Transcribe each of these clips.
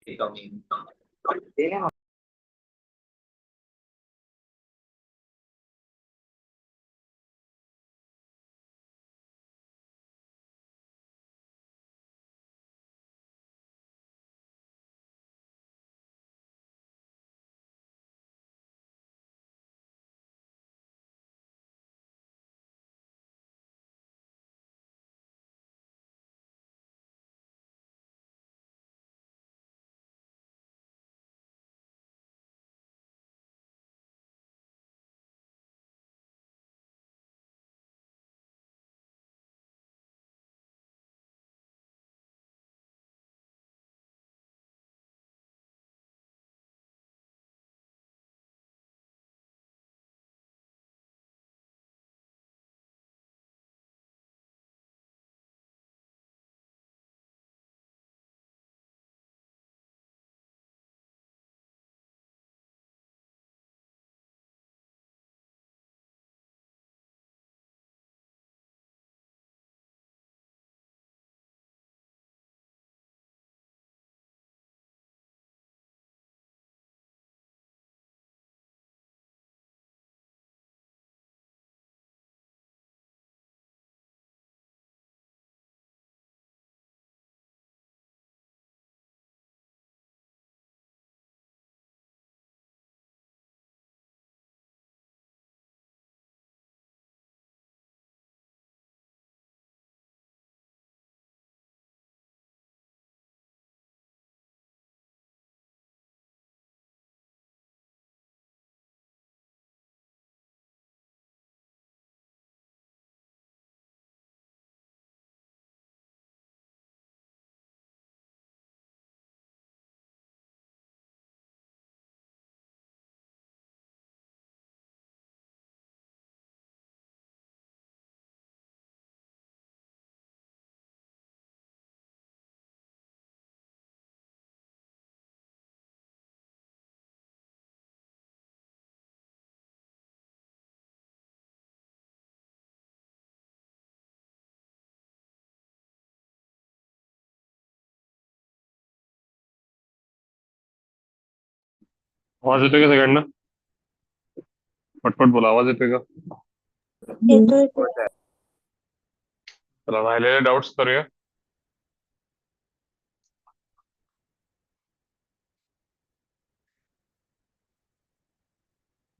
आवाज येतोय का सगळ्यांना? पटपट बोला, आवाज येतोय का? येतोय. चला, राहिलेले डाऊट्स करूया.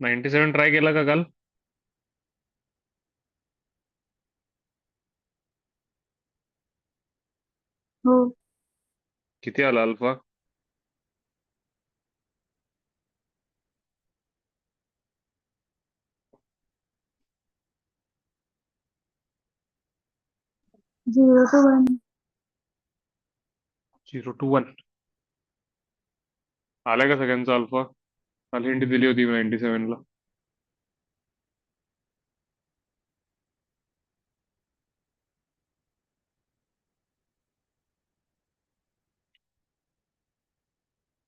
नाईन्टी सेव्हन ट्राय केला का काल? हो. किती आला अल्फा? 0 to 1. 0 to 1 आलाय का सगळ्यांचा अल्फा? काल हिंट दिली होती 97 ला.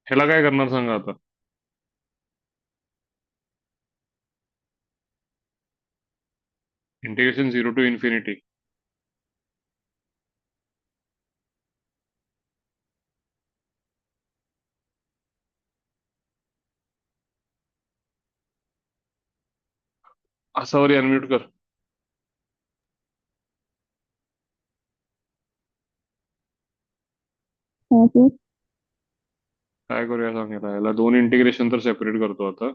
ह्याला काय करणार सांगा आता? Integration 0 to ∞. असावरी अनम्यूट कर. काय करूया सांगायला, याला दोन इंटिग्रेशन तर सेपरेट करतो आता.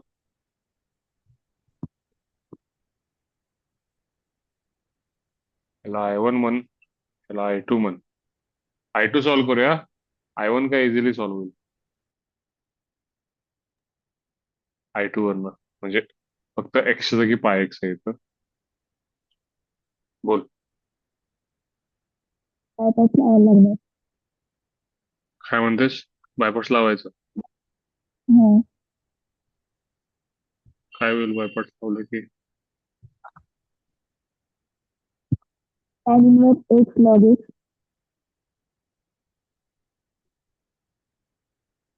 याला I1 म्हण, याला I2 म्हण. I2 सॉल्व्ह करूया. I1 काय इझिली सॉल्व्ह होईल I2 वरनं. म्हणजे फक्त x च्या जागी पाय x आहे इथं. बोल. बायपास लावायला लागणार. काय म्हणतेस? बायपास लावायचं? हा. काय होईल बायपास लावलं की? tan inverse x log x.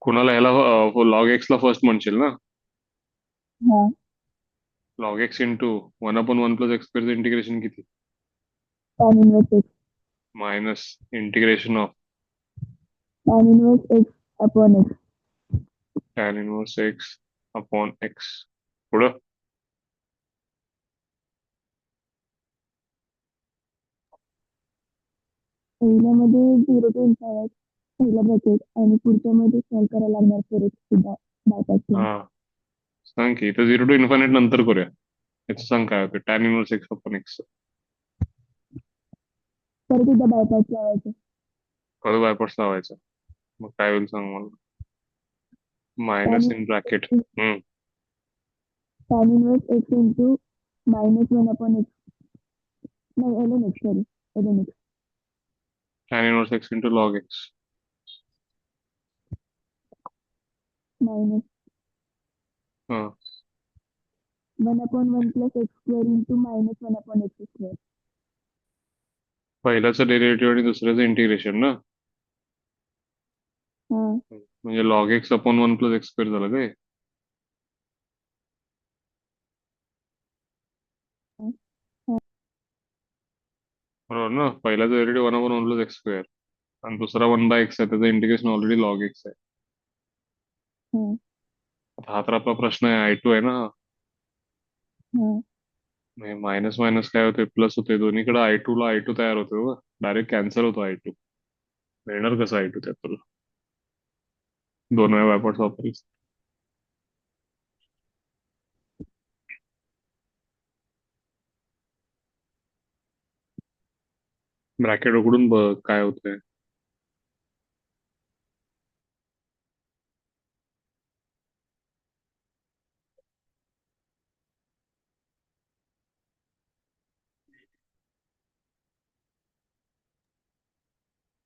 कुणाला ह्याला लॉग एक्स ला फर्स्ट म्हणशील ना? हा. लॉग एक्स इंटू 1/1 + इंटिग्रेशन किती? tan inverse x. Minus integration of tan inverse x upon x. Tan inverse x upon x. पुढं पहिल्यामध्ये 0 to ∞ पहिला ब्रॅकेट आणि पुढच्यामध्ये सॉल्व करायला लागणार फोर एक्स सुद्धा बायपास. हा, सांग की इथं 0 to ∞ नंतर करूया. याचं सांग काय होतं, tan inverse x upon x. परत एकदा बायपास लावायचं. परत बायपास लावायचा. मग काय होईल सांग मला. Minus tan in bracket. Tan inverse x into -1 upon x. नाही, L N x, sorry, L N x tan inverse x into log x. Minus हा, 1/1 plus x square into -1 upon x square. पहिल्याचं derivative आणि दुसऱ्याचं integration ना. हा. म्हणजे log x upon 1 plus x square झालं काय. हा. बरोबर ना, पहिल्याचं डेरिव्हेटिव्ह 1/1 प्लस एक्स स्क्वेअर आणि दुसरा 1/x आहे, त्याचं इंटिग्रेशन ऑलरेडी लॉग एक्स आहे. हा. आता हा तर आपला प्रश्न आहे, I2 आहे ना. हा. मायनस मायनस काय होते, प्लस होते, दोन्हीकडे I2 ला I2 तयार होते बघ. डायरेक्ट कॅन्सल होतो I2. मिळणार कसं I2 त्यात तुला. दोन वेळा बायपार्ट्स वापरलीस. ब्रॅकेट उघडून बघ काय होतंय.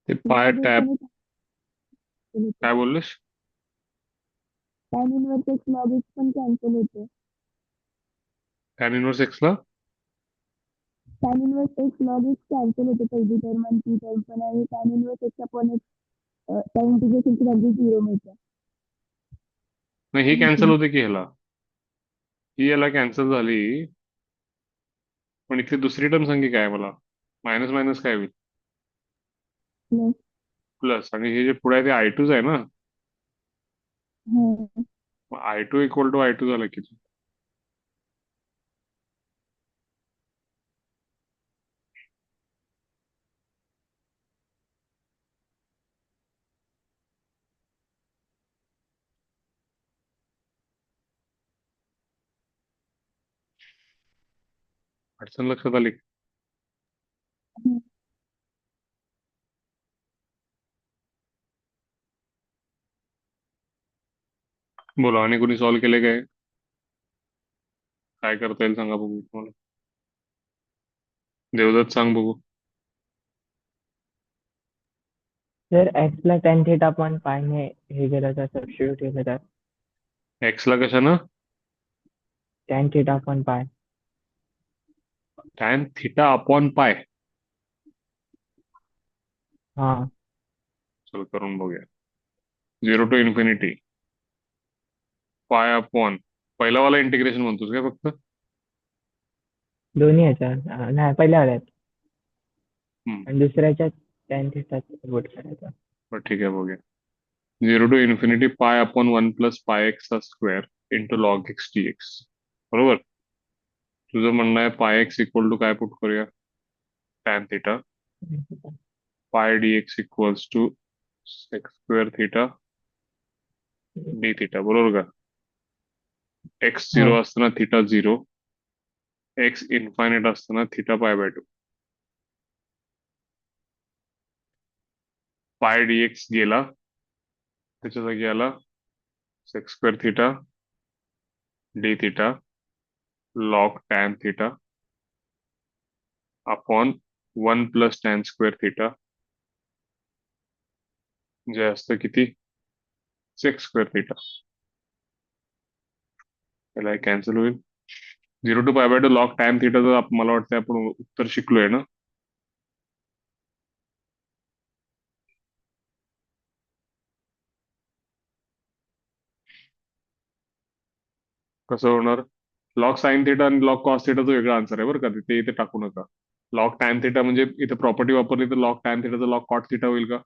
ते पाय लॉग एक्स टॅप. आणि काय बोललीस. Tan inverse x log x पण कॅन्सल होते. टॅन इनवर्स एक्सला tan inverse x log x cancel होते पहिली टर्म आणि ती टर्म पण, आणि tan inverse x upon x त्या इंटिग्रेशनची व्हॅल्यू 0 मिळते. नाही, ही कॅन्सल होते की ह्याला. ही याला कॅन्सल झाली. पण इथली दुसरी टर्म सांगी काय मला. मायनस मायनस काय होईल. प्लस. प्लस, आणि हे जे पुढे आहे ते I2 आहे ना. हा. I2 इक्वल टू I2 झालं की. अडचण लक्षात आली. बोला, आणि कोणी सॉल्व्ह केले काय. काय करता येईल सांगा बघू तुम्हाला. देवदत्त सांग बघू. जर एक्स ला टेन थीटा अपॉन पाय ने हे केलं तर सबस्टिट्यूट केलं तर एक्सला कशानं. Tan theta upon pi. Tan theta upon pi. हा. चल करून बघूया. 0 to ∞. पाय अपॉन पहिला वाला इंटिग्रेशन म्हणतोस काय फक्त. दोन्ही ह्याच्यात नाही, पहिल्या आल्यात हम्म, आणि दुसऱ्याच्यात टेन थीटा वोट करायचा. बरं ठीक आहे बघूया. 0 to ∞ pi upon 1 plus pi x चा square into log x d x. बरोबर. तुझं म्हणणं आहे पाय एक्स इक्वल टू काय पुट करूया. Tan theta. Pi d x equals to x square theta d theta. बरोबर का. एक्स हो. 0 असताना थिटा 0. एक्स इन्फायनाइट असताना थिटा π/2. पाय डी एक्स गेला, त्याच्या जागी आला sec square theta d theta log tan theta upon 1 plus tan square theta, जे असतं किती सेक्स स्क्वेअर थिटा. त्याला कॅन्सल होईल. 0 to π/2 लॉग टॅन थिटाचं मला वाटतं आपण उत्तर शिकलोय ना. कसं होणार. लॉग साइन थिटा आणि लॉग कॉस थिटाचं वेगळं आन्सर आहे बरं का, ते इथे टाकू नका. लॉग टॅन थिटा म्हणजे इथे प्रॉपर्टी वापरली तर लॉग टॅन थिटाचं लॉग कॉट थिटा होईल का.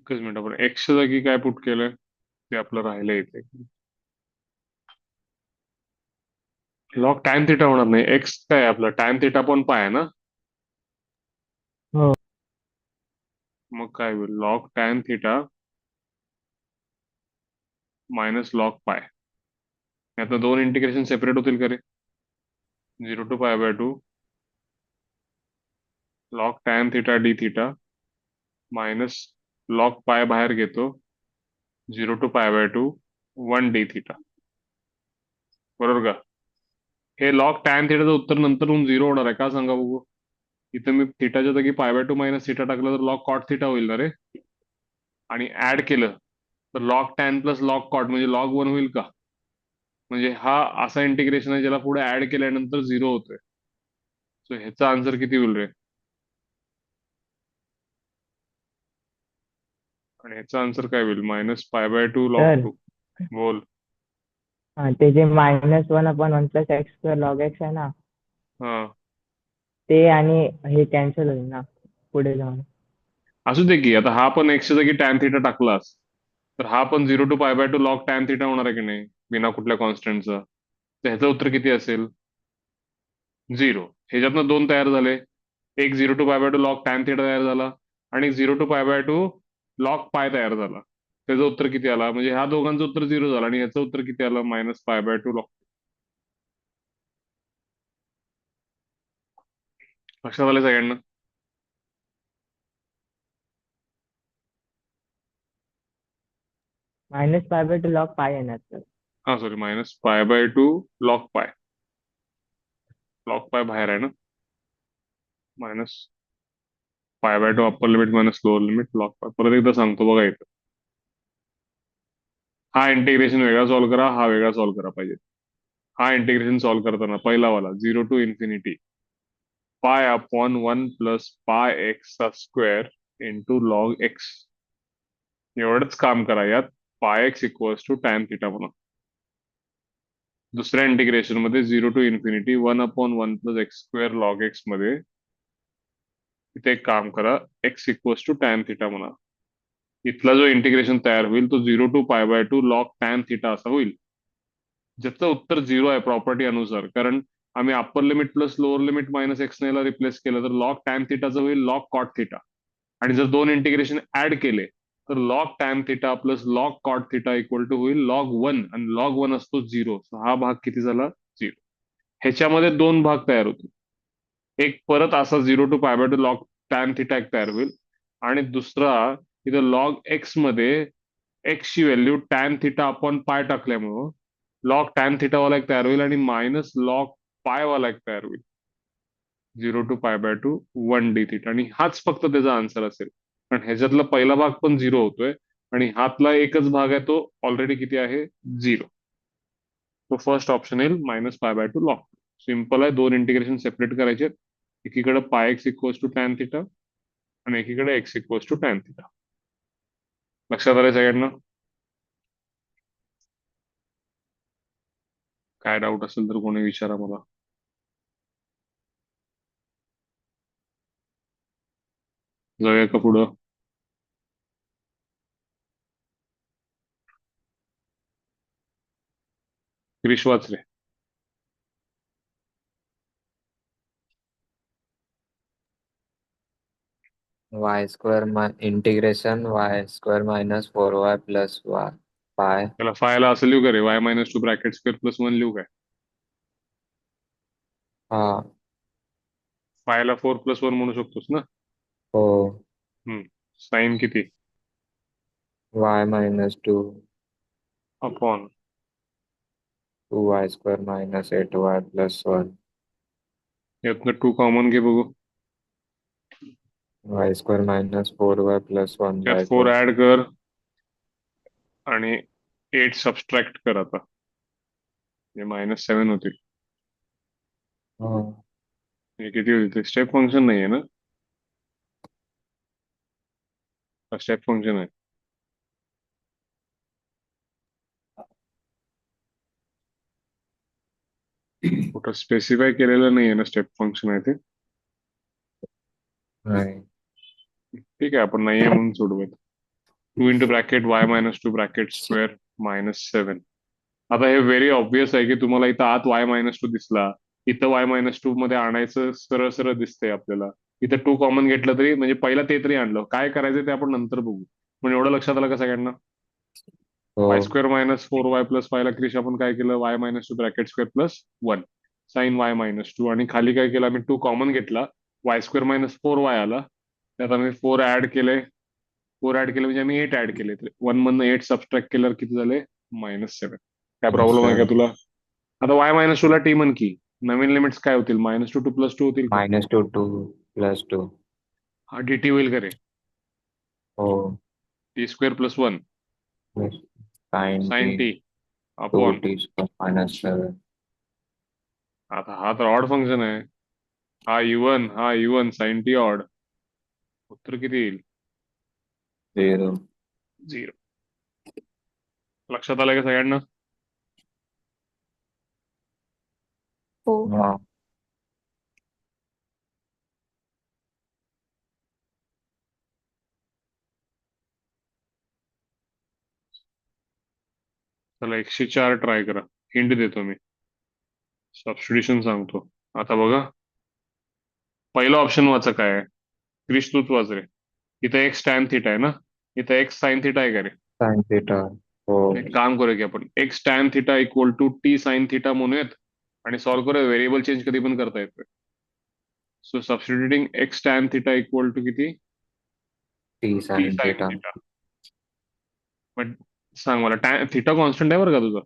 एकच मिनिट, आपण एक्सच्या जागी काय पुट केलंय ते आपलं राहिलं इथे. लॉग टॅन थिटा होणार नाही, एक्स काय आहे आपलं, टॅन थिटा पण पाय आहे ना. हो. मग काय होईल, log tan theta minus log pi. यातनं दोन इंटिग्रेशन सेपरेट होतील का रे. 0 to pi by 2 log tan theta d theta minus log pi बाहेर घेतो, 0 to pi by 2 1 D theta. बरोबर का. हे लॉग टॅन थिटाचं उत्तर नंतर होऊन 0 होणार आहे का सांगा बघू. इथं मी थिटाच्या जागी पाय बाय 2 मायनस थिटा टाकलं तर लॉग कॉट थिटा होईल ना रे. आणि ऍड केलं तर log tan plus log cot म्हणजे लॉग 1 होईल का. म्हणजे हा असा इंटिग्रेशन आहे ज्याला पुढे ऍड केल्यानंतर 0 होतोय. सो ह्याचा आन्सर किती होईल रे. आणि ह्याचा आन्सर काय होईल, minus pi by 2 log sir 2. बोल. ते जे -1/1 + x² log x आहे ना, हा ते आणि हे कॅन्सल होईल ना पुढे जाऊन. असू दे की, आता हा पण एक्सच्या जागी टॅन थिटा टाकलास तर हा पण 0 to pi by 2 log tan theta होणार आहे की नाही, बिना कुठल्या कॉन्स्टंटचा. तर ह्याचं उत्तर किती असेल, 0. ह्याच्यातनं दोन तयार झाले, एक 0 to pi by 2 log tan theta तयार झाला आणि 0 to पाय बाय 2 लॉग पाय तयार झाला. त्याचं उत्तर किती आला, म्हणजे ह्या दोघांचं उत्तर 0 झालं आणि ह्याचं उत्तर किती आलं, मायनस पाय बाय 2 लॉग. लक्षात आलं सगळ्यांना. -π/2 log पाय येणार सर. हा sorry, minus pi by 2 log पाय. लॉग पाय बाहेर आहे ना. Minus pi by 2 upper limit minus lower limit log पाय. परत एकदा सांगतो बघा इथं. हा इंटिग्रेशन वेगळा सॉल्व्ह करा, हा वेगळा सॉल्व्ह करा पाहिजे. हा इंटिग्रेशन सॉल्व्ह करताना पहिला वाला 0 to infinity pi upon 1 plus pi x चा स्क्वेअर इंटू लॉग एक्स. एवढंच काम करा यात. Pi x equals to tan theta म्हणा. दुसऱ्या इंटिग्रेशन मध्ये 0 to infinity 1/1 plus x square log x मध्ये इथे एक काम करा, x equals to tan theta म्हणा. इथला जो इंटिग्रेशन तयार होईल तो 0 to pi by 2 log tan theta असा होईल, ज्याचं उत्तर 0 आहे प्रॉपर्टी अनुसार. कारण आम्ही upper limit plus lower limit minus x ने रिप्लेस केलं तर लॉग टॅन थिटाचं होईल लॉग कॉट थिटा. आणि जर दोन इंटिग्रेशन ऍड केले तर log tan theta plus log cot theta equal to होईल लॉग 1 आणि लॉग 1 असतो 0. हा भाग किती झाला, 0. ह्याच्यामध्ये दोन भाग तयार होतील. एक परत असा 0 to pi by 2 log tan theta एक तयार होईल आणि दुसरा इथं लॉग एक्स मध्ये एक्स ची value tan theta upon pi टाकल्यामुळं लॉग टॅन थिटा वाला एक तयार होईल आणि मायनस लॉग पाय वाला एक तयार होईल. 0 to pi by 2 1 D theta. आणि हाच फक्त त्याचा आन्सर असेल, कारण ह्याच्यातला पहिला भाग पण 0 होतोय आणि हातला एकच भाग आहे तो ऑलरेडी किती आहे, 0. तो फर्स्ट ऑप्शन येईल minus pi by 2 log. Simple आहे, दोन इंटिग्रेशन सेपरेट करायचे. एकीकडे pi x equals to tan theta आणि एकीकडे x equals to tan theta. लक्षात आलंय सगळ्यांना. काय डाऊट असेल तर कोणी विचारा मला. जाऊया का पुढं. क्रिश वाच रे. Integration y² minus 4y plus pi. त्याला फायला असं लिहू का रे, y minus 2 bracket square plus 1 लिहू काय. हा. फायला 4+1 म्हणू शकतोस ना. हो. साइन किती, y-2 upon 2y² minus 8y plus 1 यातनं 2 कॉमन घे बघू. y² मायनस 4y प्लस 1 यात बाय 4 2. ऍड कर आणि 8 सबस्ट्रॅक्ट कर आता. हे -7 होतील. हे किती होईल, ते स्टेप फंक्शन नाही आहे ना. स्टेप फंक्शन आहे. कुठं स्पेसिफाय केलेलं नाही आहे ना स्टेप फंक्शन आहे ते. नाही. ठीक आहे, आपण नाही आहे म्हणून सोडूयात. 2 into bracket Y minus 2 bracket square -7. आता हे व्हेरी ऑब्विस आहे की तुम्हाला इथं आत वाय -2 दिसला, इथं वाय -2 मध्ये आणायचं सरळ सरळ दिसतंय आपल्याला. इथं 2 कॉमन घेतलं तरी म्हणजे पहिला ते तरी आणलं, काय करायचं ते आपण नंतर बघू. पण एवढं लक्षात आलं का सगळ्यांना? हो Y square minus 4y plus 5 ला क्रिश आपण काय केलं, y -2 bracket square plus 1 sine y -2, आणि खाली काय केलं आम्ही 2 कॉमन घेतला, वाय स्क्वेअर -4y आला. त्यात आम्ही 4 ऍड केले, 4 ऍड केले म्हणजे आम्ही 8 ऍड केले. 1 मधनं 8 सबट्रॅक्ट केल्यावर किती झाले? -7. काय प्रॉब्लेम आहे का तुला? आता वाय -2 ला टी म्हण की, नवीन लिमिट्स काय होतील? -2 टू +2 होतील का? -2 +2. हा dt होईल का रे? हो t square plus 1 sine sine t t 2 upon, t square -7. आता हा तर ऑड फंक्शन आहे, हा इवन साइन टी ऑड. उत्तर किती येईल? 0. 0. लक्षात आलं का सगळ्यांना? हो. हा चला 104 ट्राय करा. हिंट देतो मी, सबस्टिट्यूशन सांगतो. आता बघा, पहिलं ऑप्शन वाचा काय आहे. क्रिश तूच वाच रे. इथं एक्स टॅन थिटा आहे ना, इथं एक्स साइन थिटा आहे का रे? Sine theta. हो एक काम करूया की आपण x tan theta equal to t sine theta म्हणूयात आणि सॉल्व्ह करूया. व्हेरिएबल चेंज कधी पण करता येतं. So substituting x tan theta equal to किती? T T sine sine theta. Theta. पण सांग मला, टॅन थिटा कॉन्स्टंट आहे बरं का तुझा?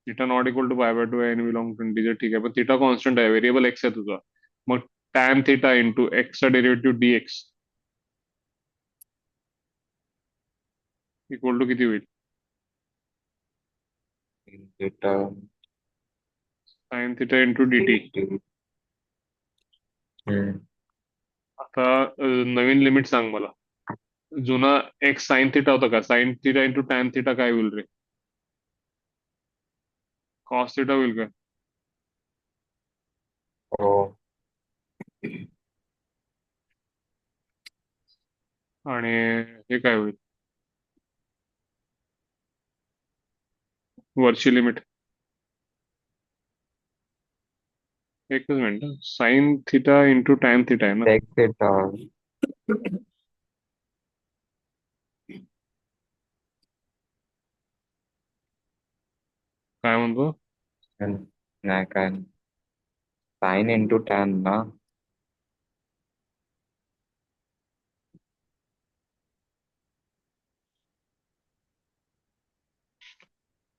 Theta not equal to pi by 2 n belong to integer, ठीक आहे, पण थिटा कॉन्स्टंट आहे, व्हेरिएबल एक्स आहे तुझा. मग टॅन थिटा इंटू एक्सचा डेरिव्हेटिव्ह डीएक्स इक्वल टू किती होईल? Theta sine theta into dt. T. Hmm. आता नवीन लिमिट सांग मला. जुना एक्स साइन थिटा होता का? Sine theta into tan theta काय होईल रे? कॉस थिटा होईल का? हो आणि हे काय होईल वरची लिमिट? एकच minute, sine theta into tan theta आहे ना? Sec theta. काय म्हणतो? नाही काय, साइन इंटू टॅन ना.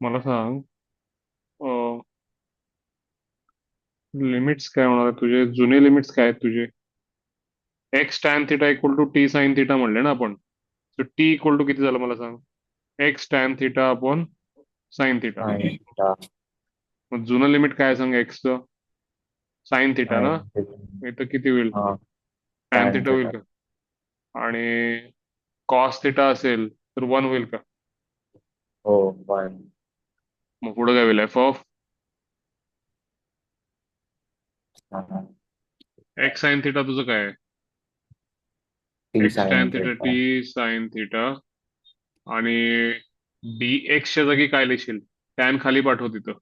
मला सांग, लिमिट्स काय होणार आहे तुझे? जुने लिमिट्स काय आहेत तुझे? X tan theta equal to t sine theta म्हणले ना आपण. तर टी इक्वल टू किती झालं मला सांग? X tan theta upon sine theta. Sine theta. मग जुनं लिमिट काय सांग एक्सचं? साइन थिटा ना. Sine theta. इथं किती होईल? हा टॅन टॅन थिटा होईल थीटा. का? आणि कॉस थिटा असेल तर 1 होईल का? हो 1. मग पुढे काय होईल? F of x sine theta तुझं काय आहे? T x sine tan theta theta. T sine theta. आणि डी एक्सच्या जागी काय लिहिशील? टॅन खाली पाठव तिथं.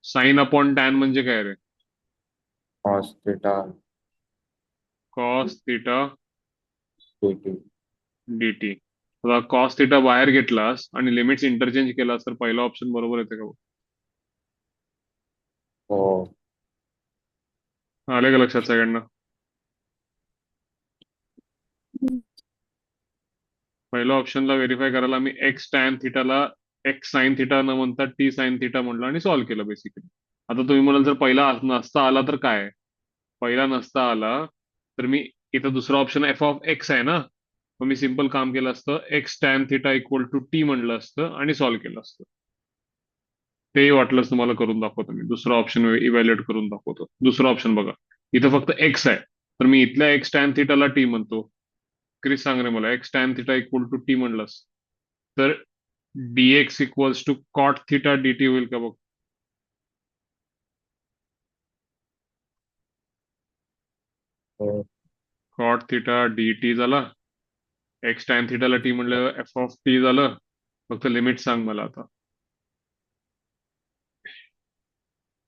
साइन अपॉन टॅन म्हणजे काय रे? Cos theta cos theta dt. dt. आता कॉस थिटा बाहेर घेतलास आणि लिमिट्स इंटरचेंज केलास तर पहिला ऑप्शन बरोबर येते का? हो आले का लक्षात सगळ्यांना? पहिल्या ऑप्शनला व्हेरीफाय करायला मी एक्स टॅन थिटाला एक्स साइन थिटा न म्हणता टी साइन थिटा म्हणलं आणि सॉल्व्ह केलं बेसिकली. आता तुम्ही म्हणाल जर पहिला नसता आला तर काय? पहिला नसता आला तर मी इथं दुसरा ऑप्शन एफ ऑफ एक्स आहे ना, मग मी सिंपल काम केलं असतं, x tan theta equal to t म्हणलं असतं आणि सॉल्व्ह केलं असतं. तेही वाटलंच तुम्हाला करून दाखवतो मी. दुसरा ऑप्शन इव्हॅल्युएट करून दाखवतो. दुसरा ऑप्शन बघा, इथं फक्त एक्स आहे तर मी इथल्या एक्स टॅन थिटाला टी म्हणतो. क्रिस सांग रे मला, x tan theta equal to T म्हणलंस तर dx equals to cot theta dt होईल का बघ? हो कॉट थिटा डी टी झाला. एक्स टॅन थिटाला टी म्हणलं एफ ऑफ टी झालं. फक्त लिमिट सांग मला आता.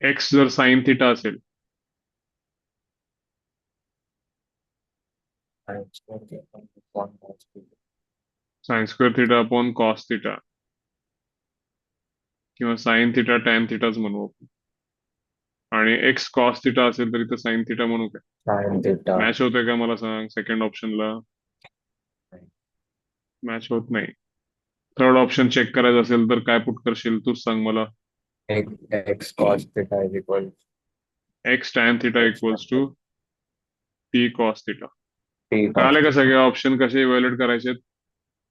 एक्स जर साइन थिटा असेल sine square theta upon cos theta किंवा साइन थिटा टॅन थिटाच म्हणू आपण. आणि एक्स कॉस थिटा असेल तर इथं साइन थिटा म्हणू काय? Sine theta. मॅच होतंय का मला सांग. सेकंड ऑप्शनला मॅच होत नाही. थर्ड ऑप्शन चेक करायचं असेल तर काय पुट करशील तूच सांग मला. X cos theta is equal x tan theta equals to t cos theta. T कळाले का कॉस. सगळे ऑप्शन कसे इव्हॅल्युएट करायचे?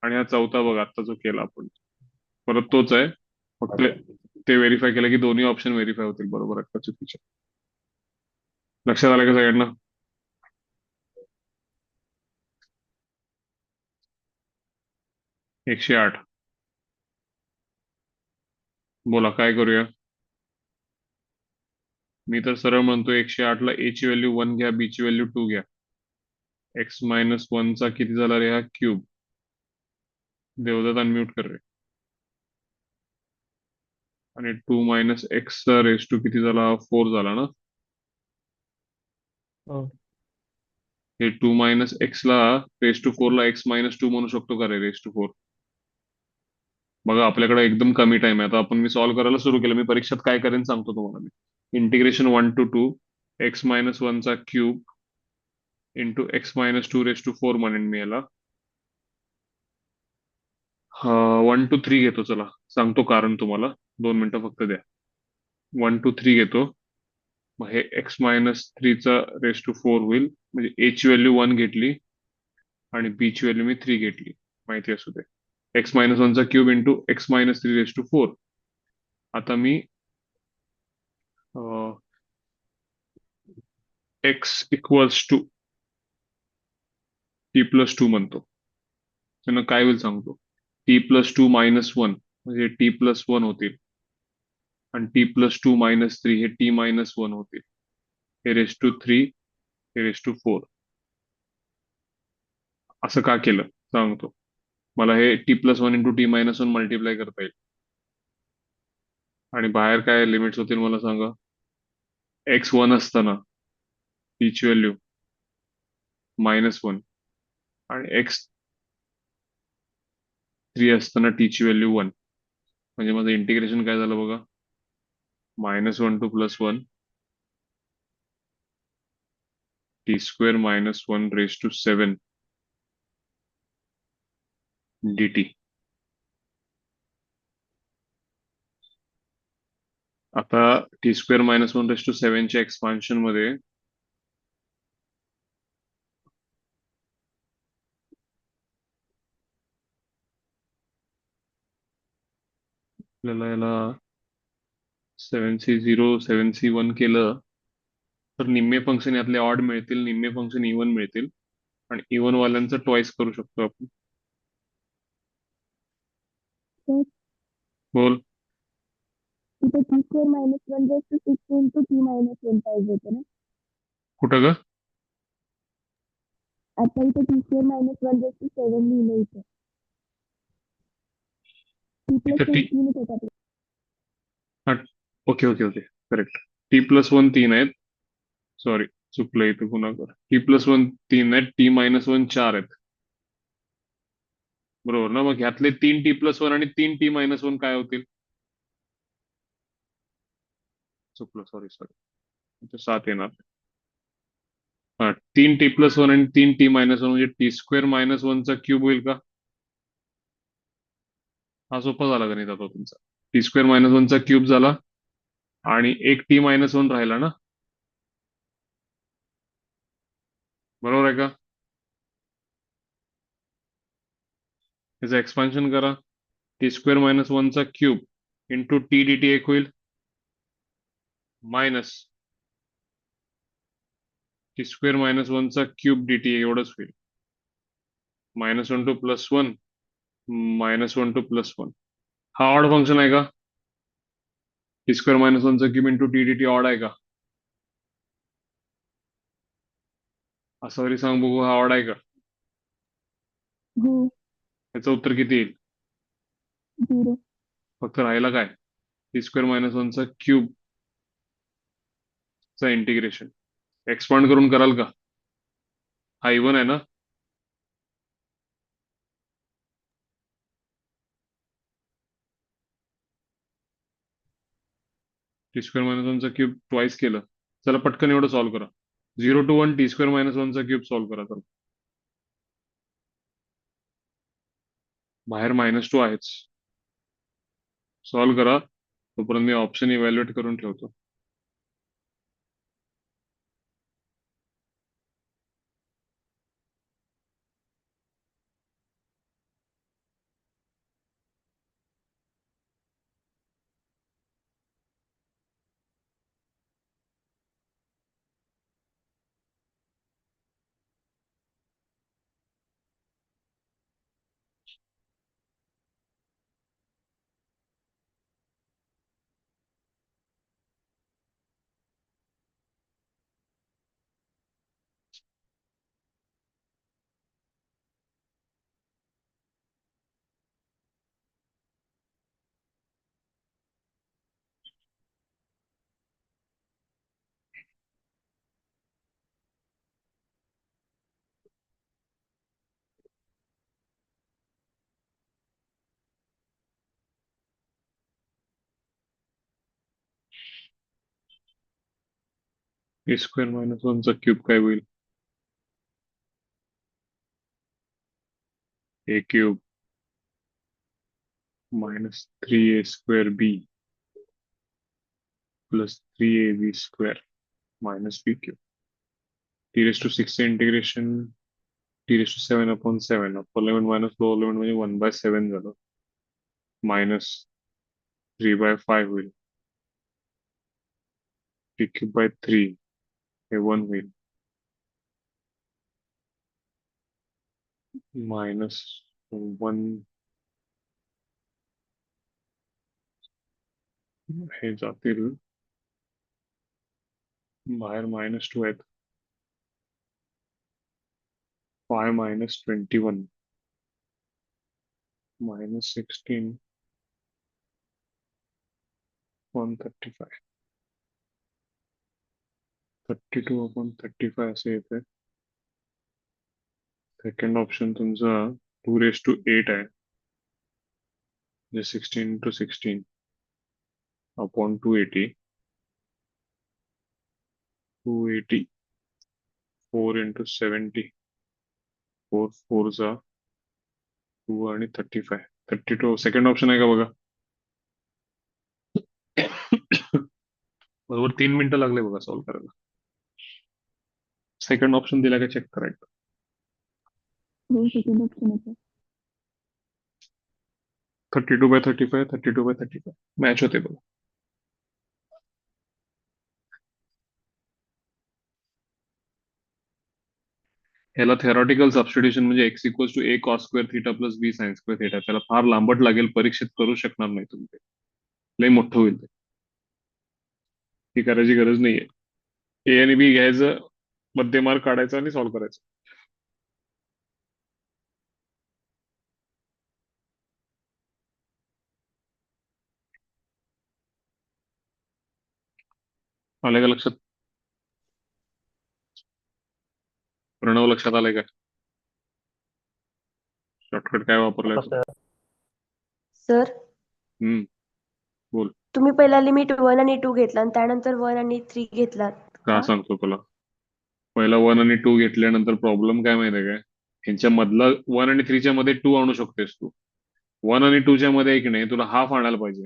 आणि हा चौथा बघ आता जो केला आपण परत तोच आहे. फक्त ते व्हेरीफाय केलं की दोन्ही ऑप्शन व्हेरीफाय होतील बरोबर आहेत का चुकीचे. लक्षात आलं का सगळ्यांना? एकशे आठ. बोला काय करूया. मी तर सरळ म्हणतो 108 ला ए ची व्हॅल्यू 1 घ्या, बी ची व्हॅल्यू 2 घ्या. एक्स मायनस 1 चा किती झाला रे हा क्यूब. देवदत्त अनम्यूट कर रे. आणि 2 मायनस एक्स चा रेस टू किती झाला? 4 झाला ना. हो. हे 2 मायनस एक्स ला रेस टू 4 ला एक्स मायनस 2 म्हणू शकतो का रे रेस टू 4? बघा आपल्याकडे एकदम कमी टाइम आहे. आता आपण मी सॉल्व्ह करायला सुरू केलं. मी परीक्षेत काय करेन सांगतो तुम्हाला मी. इंटिग्रेशन 1 to 2 एक्स मायनस 1 चा cube into x minus 2 raise to 4 म्हणेन मी याला. 1 to 3 घेतो. चला सांगतो कारण तुम्हाला. 2 मिनिटं फक्त द्या. 1 to 3 घेतो. मग हे एक्स मायनस 3 चा रेस टू 4 होईल. म्हणजे ए ची व्हॅल्यू 1 घेतली आणि बी ची व्हॅल्यू मी 3 घेतली. माहिती असू दे. एक्स मायनस 1 चा cube into x minus 3 raise to 4. आता मी x equals to T plus 2 म्हणतो. त्यांना काय होईल सांगतो. टी प्लस 2 मायनस 1 म्हणजे टी प्लस 1 होतील. आणि टी प्लस 2 मायनस 3 हे टी मायनस 1 होतील. हे रेस टू 3 हे रेस टू 4. असं का केलं सांगतो. मला हे T plus 1 into T minus 1 multiply करता येईल. आणि बाहेर काय लिमिट्स होतील मला सांगा. एक्स 1 असताना टी ची व्हॅल्यू -1 आणि एक्स 3 असताना टी ची व्हॅल्यू 1. म्हणजे माझं इंटिग्रेशन काय झालं बघा. -1 to +1 T square -1 raise to 7 dt. आता टी स्क्वेअर -1 रेस टू 7 च्या एक्सपान्शन मध्ये आपल्याला याला 7c0 7c1 केलं तर निम्मे फंक्शन यातले ऑड मिळतील, निम्मे फंक्शन इव्हन मिळतील. आणि इव्हन वाल्यांचं ट्वाइस करू शकतो आपण. तर बोल. इथे t square -1 raise to 6 into t -1 पाहिजे होतं ना. कुठं ग? आता इथे टी स्क्वेअर -1 रेस टू 7 लिहिलं इथे. टी प्लस इथं टी 3 होतात. Okay okay okay correct. T plus 1 3 आहेत. सॉरी चुकलं इथं पुन्हा कर. टी प्लस 1 3 आहेत. टी -1 4 आहेत. बरोबर ना. मग ह्यातले 3 टी प्लस 1 आणि 3 टी -1 काय होतील? चुकलं सॉरी सॉरी. इथे 7 येणार. हा 3 टी प्लस 1 आणि 3 टी -1 म्हणजे टी स्क्वेअर -1 चा क्यूब होईल का? हा सोपा झाला गणित आता तुमचा. टी स्क्वेअर -1 चा क्यूब झाला आणि एक टी -1 राहिला ना. बरोबर आहे का? याचं एक्सपान्शन करा. टी स्क्वेअर -1 चा cube into T D T एक होईल मायनस टी स्क्वेअर -1 चा क्यूब डी टी एवढंच होईल. -1 टू +1 -1 टू +1. हा ऑड फंक्शन आहे का? टी स्क्वेअर -1 चा cube into T D T odd आहे का? असं तरी सांग बघू, हा ऑड आहे का? हो. याचं उत्तर किती येईल? 0. फक्त राहिला काय? टी स्क्वेअर मायनस वनचा क्यूब चा इंटिग्रेशन एक्सपांड करून कराल का? हा इवन आहे ना? टी स्क्वेअर मायनस वनचा क्यूब ट्वाइस केलं. चला पटकन एवढं सॉल्व्ह करा. 0 to 1 टी स्क्वेअर मायनस वनचा क्यूब सॉल्व्ह करा. चला, बाहेर -2 आहेच. सॉल्व्ह करा, तोपर्यंत मी ऑप्शन इव्हॅल्युएट करून ठेवतो. टी स्क्वेअर मायनस वनचा क्यूब काय होईल? A cube -3a² b plus 3ab² minus B cube. t⁶ चे integration t⁷ upper limit minus lower limit म्हणजे 1/7 झालं. -3/5 होईल. t³/3 हे 1 होईल. -1 हे जातील बाहेर -2 आहेत. pi -21 -16 135 32/35 असे येते. सेकंड ऑप्शन तुमचा 2⁸ आहे, जे 16 × 16 अपॉन 280 4 × 70 4 4 जा 2 आणि 35 32. सेकंड ऑप्शन आहे का बघा. बरोबर 3 मिनिटं लागले बघा सॉल्व्ह करायला. सेकंड ऑप्शन दिला का चेक करायचं. हो, सेकंड ऑप्शन आहे. 32/35 32/35 मॅच होते बघा. ह्याला थेरॉटिकल सबस्टिट्यूशन म्हणजे x=a cos² θ + b sin² θ. त्याला फार लांबट लागेल, परीक्षेत करू शकणार नाही तुम्ही ते. लय मोठं होईल ते. ती करायची गरज नाहीये. ए आणि बी घ्यायचं, मध्यमार्क काढायचा आणि सॉल्व्ह करायचं. आलं का लक्षात? प्रणव लक्षात आलंय का? शॉर्टकट काय वापरलाय तू? सर, हम्म, बोल. तुम्ही पहिला लिमिट 1 आणि 2 घेतला आणि त्यानंतर 1 आणि 3 घेतलात का का? सांगतो तुला. पहिला 1 आणि 2 घेतल्यानंतर प्रॉब्लेम काय माहितीये काय? ह्यांच्या मधला 1 आणि 3 च्या मध्ये 2 आणू शकतेस तू. 1 आणि 2 च्या मध्ये एक नाही, तुला हाफ आणायला पाहिजे.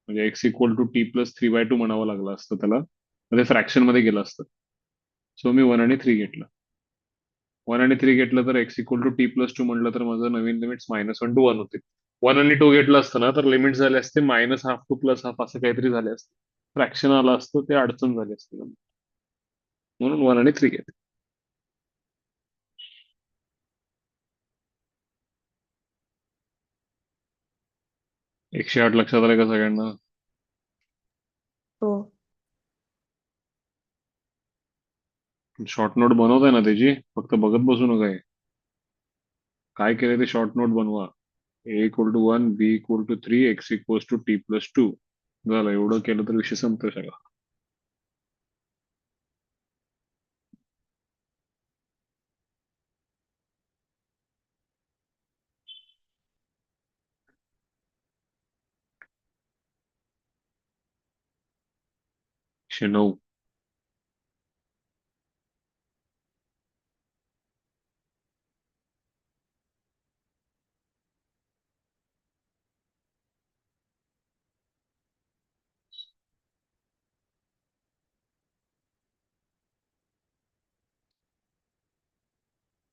म्हणजे x=t + 3/2 म्हणावं लागलं असतं त्याला, म्हणजे फ्रॅक्शन मध्ये गेलं असतं. सो मी 1 आणि 3 घेतलं. 1 आणि 3 घेतलं तर x=t + 2 म्हटलं तर माझं नवीन लिमिट्स -1 to 1 होते. 1 आणि 2 घेतलं असतं ना तर लिमिट झाले असते -½ to +½ असं काहीतरी झाले असते. फ्रॅक्शन आलं असतं, ते अडचण झाली असते. म्हणून 1 आणि 3 घेतले. 108 लक्षात आलं का सगळ्यांना? हो. शॉर्ट नोट बनवताय ना त्याची, फक्त बघत बसू नका हे. काय केलंय ते शॉर्ट नोट बनवा. A equal to 1, B equal to 3, x equal to t+2. झालं, एवढं केलं तर विषय संपतो सगळा. एकशे 9.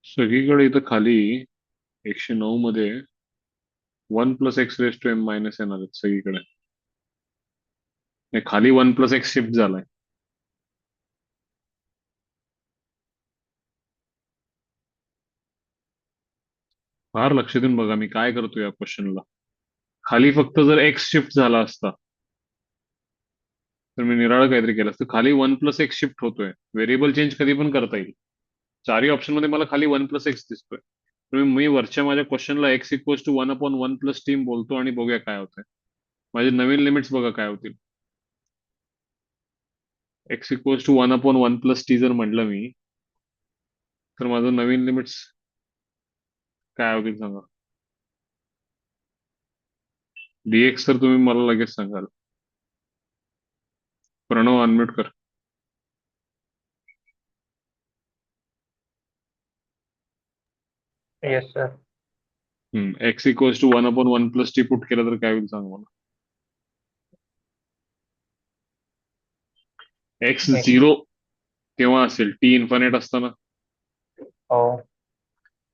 सगळीकडे इथं खाली 109 मध्ये 1 plus x raise to m minus येणार आहेत सगळीकडे. नाही, खाली 1 प्लस एक्स शिफ्ट झालाय. फार लक्ष देऊन बघा मी काय करतो या क्वेश्चनला. खाली फक्त जर एक्स शिफ्ट झाला असता तर मी निराळं काहीतरी केलं असतं. खाली 1 प्लस एक्स शिफ्ट होतोय. व्हेरिएबल चेंज कधी पण करता येईल. चारही ऑप्शन मध्ये मला खाली 1 प्लस एक्स दिसतोय. मी वरच्या माझ्या क्वेश्चनला x equal to 1/1 plus team बोलतो आणि बघूया काय होतंय. माझे नवीन लिमिट्स बघा काय होतील. X equal to 1/1 plus t जर म्हटलं मी, तर माझं नवीन लिमिट्स काय होतील सांगा. डीएक्स तर तुम्ही मला लगेच सांगाल. प्रणव अनम्यूट कर. Yes sir. X equal to 1/1 plus t put केलं तर काय होईल सांग मला. X X. 0 केव्हा असेल? टी इन्फानेट असताना. हो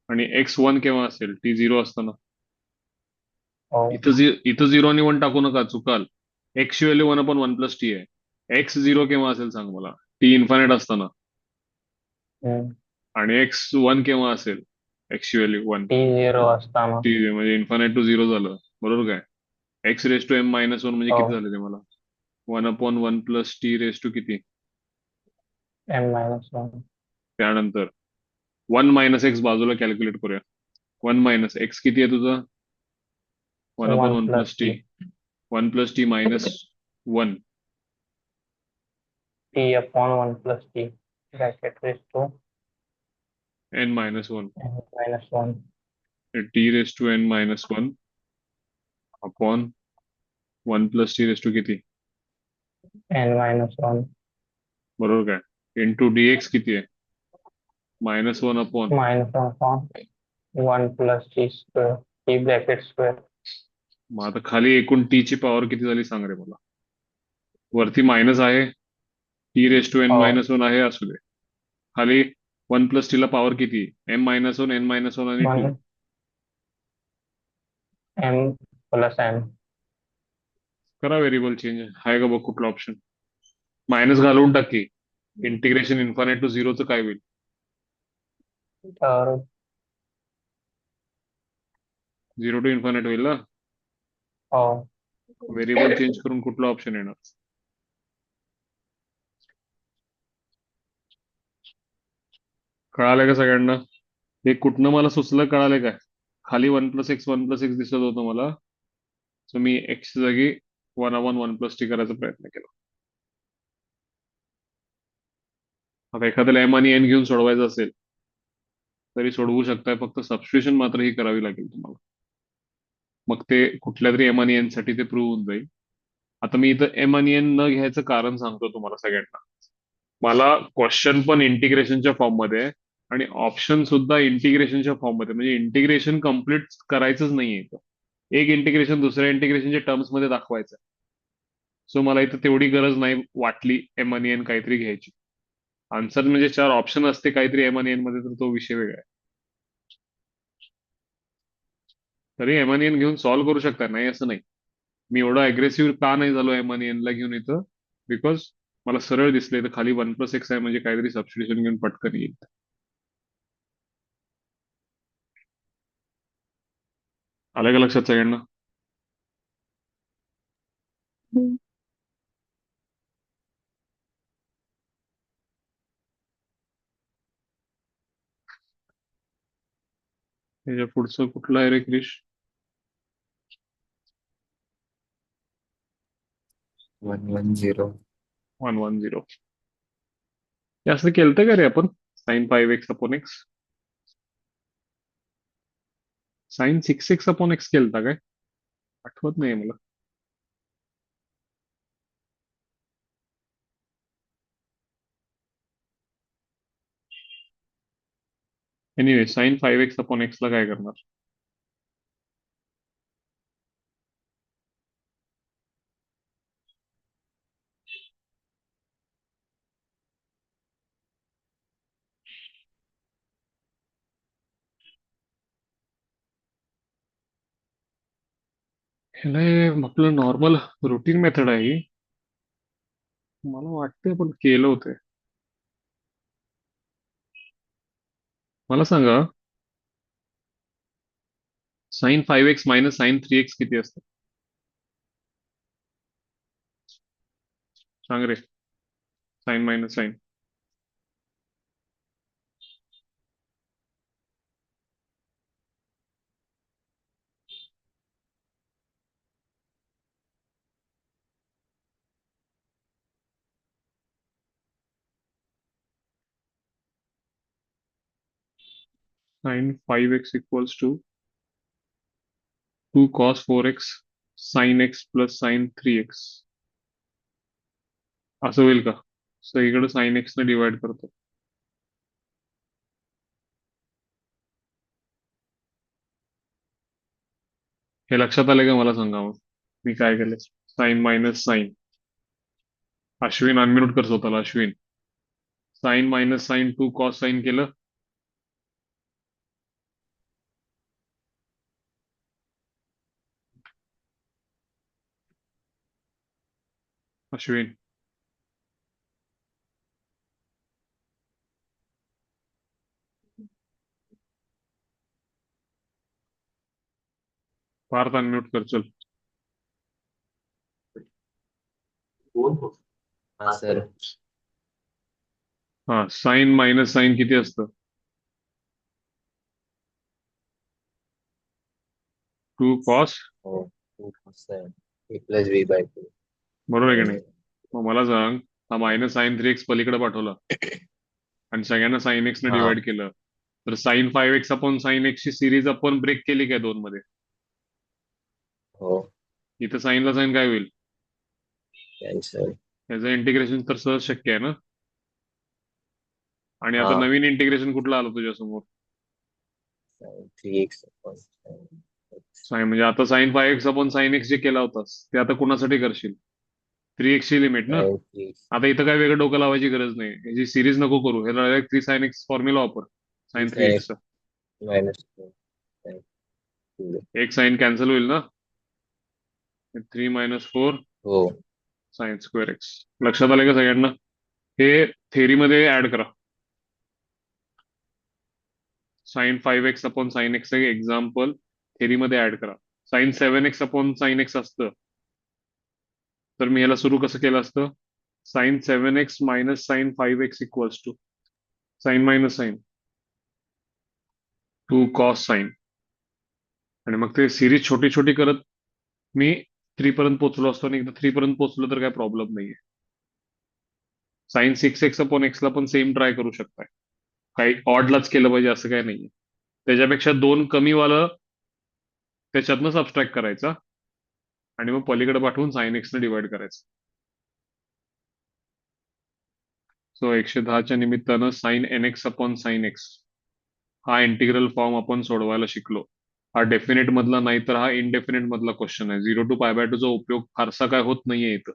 आणि एक्स 1 केव्हा असेल? टी 0 असताना. हो इथं 0 आणि 1 टाकू नका, चुकाल. एक्स ची व्हॅल्यू 1/1 प्लस टी आहे. एक्स 0 केव्हा असेल सांग मला? टी इन्फानेट असताना. हम्म. आणि एक्स 1 केव्हा असेल? एक्स ची व्हॅल्यू 1. T0 असताना. टी म्हणजे इन्फानेट टू 0 झालं, बरोबर काय? X raise to m minus 1 म्हणजे हो किती झाले ते मला? 1/1 प्लस टी रेस टू किती? M-1. त्यानंतर 1 मायनस एक्स बाजूला कॅल्क्युलेट करूया. 1 मायनस एक्स किती आहे तुझं? 1/1 1 plus plus t. T. 1 plus t minus 1. T/1 plus T. Bracket raised to n minus 1. N-1. T raise to n minus 1 upon 1 plus t raise to किती? N-1. बरोबर काय? Into D x किती आहे? -1 upon. -1 plus T square. T bracket square. मग आता खाली एकूण T ची पॉवर किती झाली सांग रे मला. वरती मायनस आहे, टी रेस टू एन हो मायनस 1 आहे, असू दे. खाली 1 प्लस टी ला पॉवर किती? m-1, n-1 आणि 2. 1 M plus N. करा व्हेरिएबल चेंज. आहे का बघ कुठला ऑप्शन. मायनस घालवून टाकी. इंटिग्रेशन इन्फानाइट टू 0 काय होईल? तर 0 टू इन्फानाइट होईल ना. हो व्हेरिएबल चेंज करून कुठला ऑप्शन येणार? कळालंय का सगळ्यांना? हे कुठनं मला सुचलं कळालंय काय? खाली 1 प्लस एक्स 1 प्लस एक्स दिसत होतं मला, सो मी एक्स जागी 1/1 प्लस टी करायचा प्रयत्न केला. आता एखाद्याला एम आणि एन घेऊन सोडवायचं असेल तरी सोडवू शकताय, फक्त सबस्टिट्यूशन मात्र ही करावी लागेल तुम्हाला. मग ते कुठल्या तरी एम आणि एन साठी ते प्रूव्ह होऊन जाईल. आता मी इथं एम आणि एन न घ्यायचं कारण सांगतो तुम्हाला सगळ्यांना. मला क्वेश्चन पण इंटिग्रेशनच्या फॉर्म मध्ये आहे आणि ऑप्शन सुद्धा इंटिग्रेशनच्या फॉर्म मध्ये, म्हणजे इंटिग्रेशन कम्प्लीट करायचंच नाहीये इथं. एक इंटिग्रेशन दुसऱ्या इंटिग्रेशनच्या टर्म्स मध्ये दाखवायचं. सो मला इथं तेवढी गरज नाही वाटली एम आणि एन काहीतरी घ्यायची. आन्सर म्हणजे 4 ऑप्शन असते काहीतरी एम आणि एन मध्ये तर तो विषय वेगळा आहे. तरी एम आणि एन घेऊन सॉल्व्ह करू शकता, नाही असं नाही. मी एवढा अग्रेसिव्ह का नाही झालो एम आणि एन ला घेऊन इथं? बिकॉज मला सरळ दिसलं इथं खाली 1 प्लस एक्स आहे, म्हणजे काहीतरी सबस्टिट्यूशन घेऊन पटकन येईल. आलं का लक्षात सगळ्यांना? हम्म. त्याच्या पुढचं कुठलं आहे रे क्रिश? 110. 110. हे असं केलं का रे आपण? साइन 5x/x, साइन 6x/x केलता काय? आठवत नाही मला. एनिवे, साइन 5x/x ला काय करणार? ह्याला हे आपलं नॉर्मल रुटीन मेथड आहे ही. मला वाटतं आपण केलं होतं. मला सांगा, sign 5x minus sign 3x किती असतं? सांग रे. Sine minus sine. Sine 5x equals to 2 cos 4x sine x plus sine 3x. असं होईल का? सगळीकडे साइन x ने डिवाइड करतो. हे लक्षात आलं का मला सांगा मग. मी काय केलं? Sine minus sine. Ashwin unmute कर स्वतःला, Ashwin. Sine minus sine 2 cos sine केलं. अश्विन. पार्थ अनम्यूट कर चल. हा सर. हा, साइन मायनस साइन किती असतं? 2 कॉस. हो, 2 cos a plus b by 2. बरोबर आहे की नाही? मग मला सांग, हा मायनस साइन 3x पलीकडे पाठवला आणि सगळ्यांना साइन एक्स ने हा. डिवाइड केलं, तर sine 5x upon sine x ची सिरीज आपण ब्रेक केली काय दोन मध्ये? हो, इथं साइन ला साइन काय होईल? कॅन्सल. याचं इंटिग्रेशन तर सहज शक्य आहे ना. आणि आता हा, नवीन इंटिग्रेशन कुठलं आलं तुझ्या समोर? sin 3x upon sin x. Sine म्हणजे आता sign 5x upon sine x जे केला होतास ते आता कुणासाठी करशील? 3x ची लिमिट ना. sin 3x आता इथं काय वेगळं डोकं लावायची गरज नाही. याची सिरीज नको करू, ह्याला डायरेक्ट 3 sin x फॉर्म्युला वापर. 3 साइन sin 3x x चा minus 2 sin 2. एक साइन कॅन्सल होईल ना. 3 मायनस 4 हो, साइन स्क्वेअर एक्स. लक्षात आलं का सगळ्यांना? हे थेरी मध्ये ऍड करा. Sine 5x upon sine x example theory मध्ये ऍड करा. Sine 7x upon sine x असतं, तर मी याला सुरू कसं केलं असतं? Sine 7x minus sine 5x equals to sine minus sine 2 cos sine. आणि मग ते सिरीज छोटी छोटी करत मी 3 पर्यंत पोहोचलो असतो, आणि एकदा 3 पर्यंत पोहोचलो तर काय प्रॉब्लेम नाहीये. साइन 6x अपॉन एक्सला पण सेम ट्राय करू शकताय. काही ऑडलाच केलं पाहिजे असं काही नाहीये. त्याच्यापेक्षा दोन कमी वालं त्याच्यातनं सबस्ट्रॅक्ट करायचा आणि मग पलीकडे पाठवून साइन एक्स ने डिवाइड करायचं. सो 110च्या निमित्तानं sine nx upon sine x हा इंटिग्रल फॉर्म आपण सोडवायला शिकलो. हा डेफिनेट मधला नाही, तर हा इनडेफिनेट मधला क्वेश्चन आहे. 0 टू पाय बाय 2 चा उपयोग फारसा काय होत नाहीये इथं.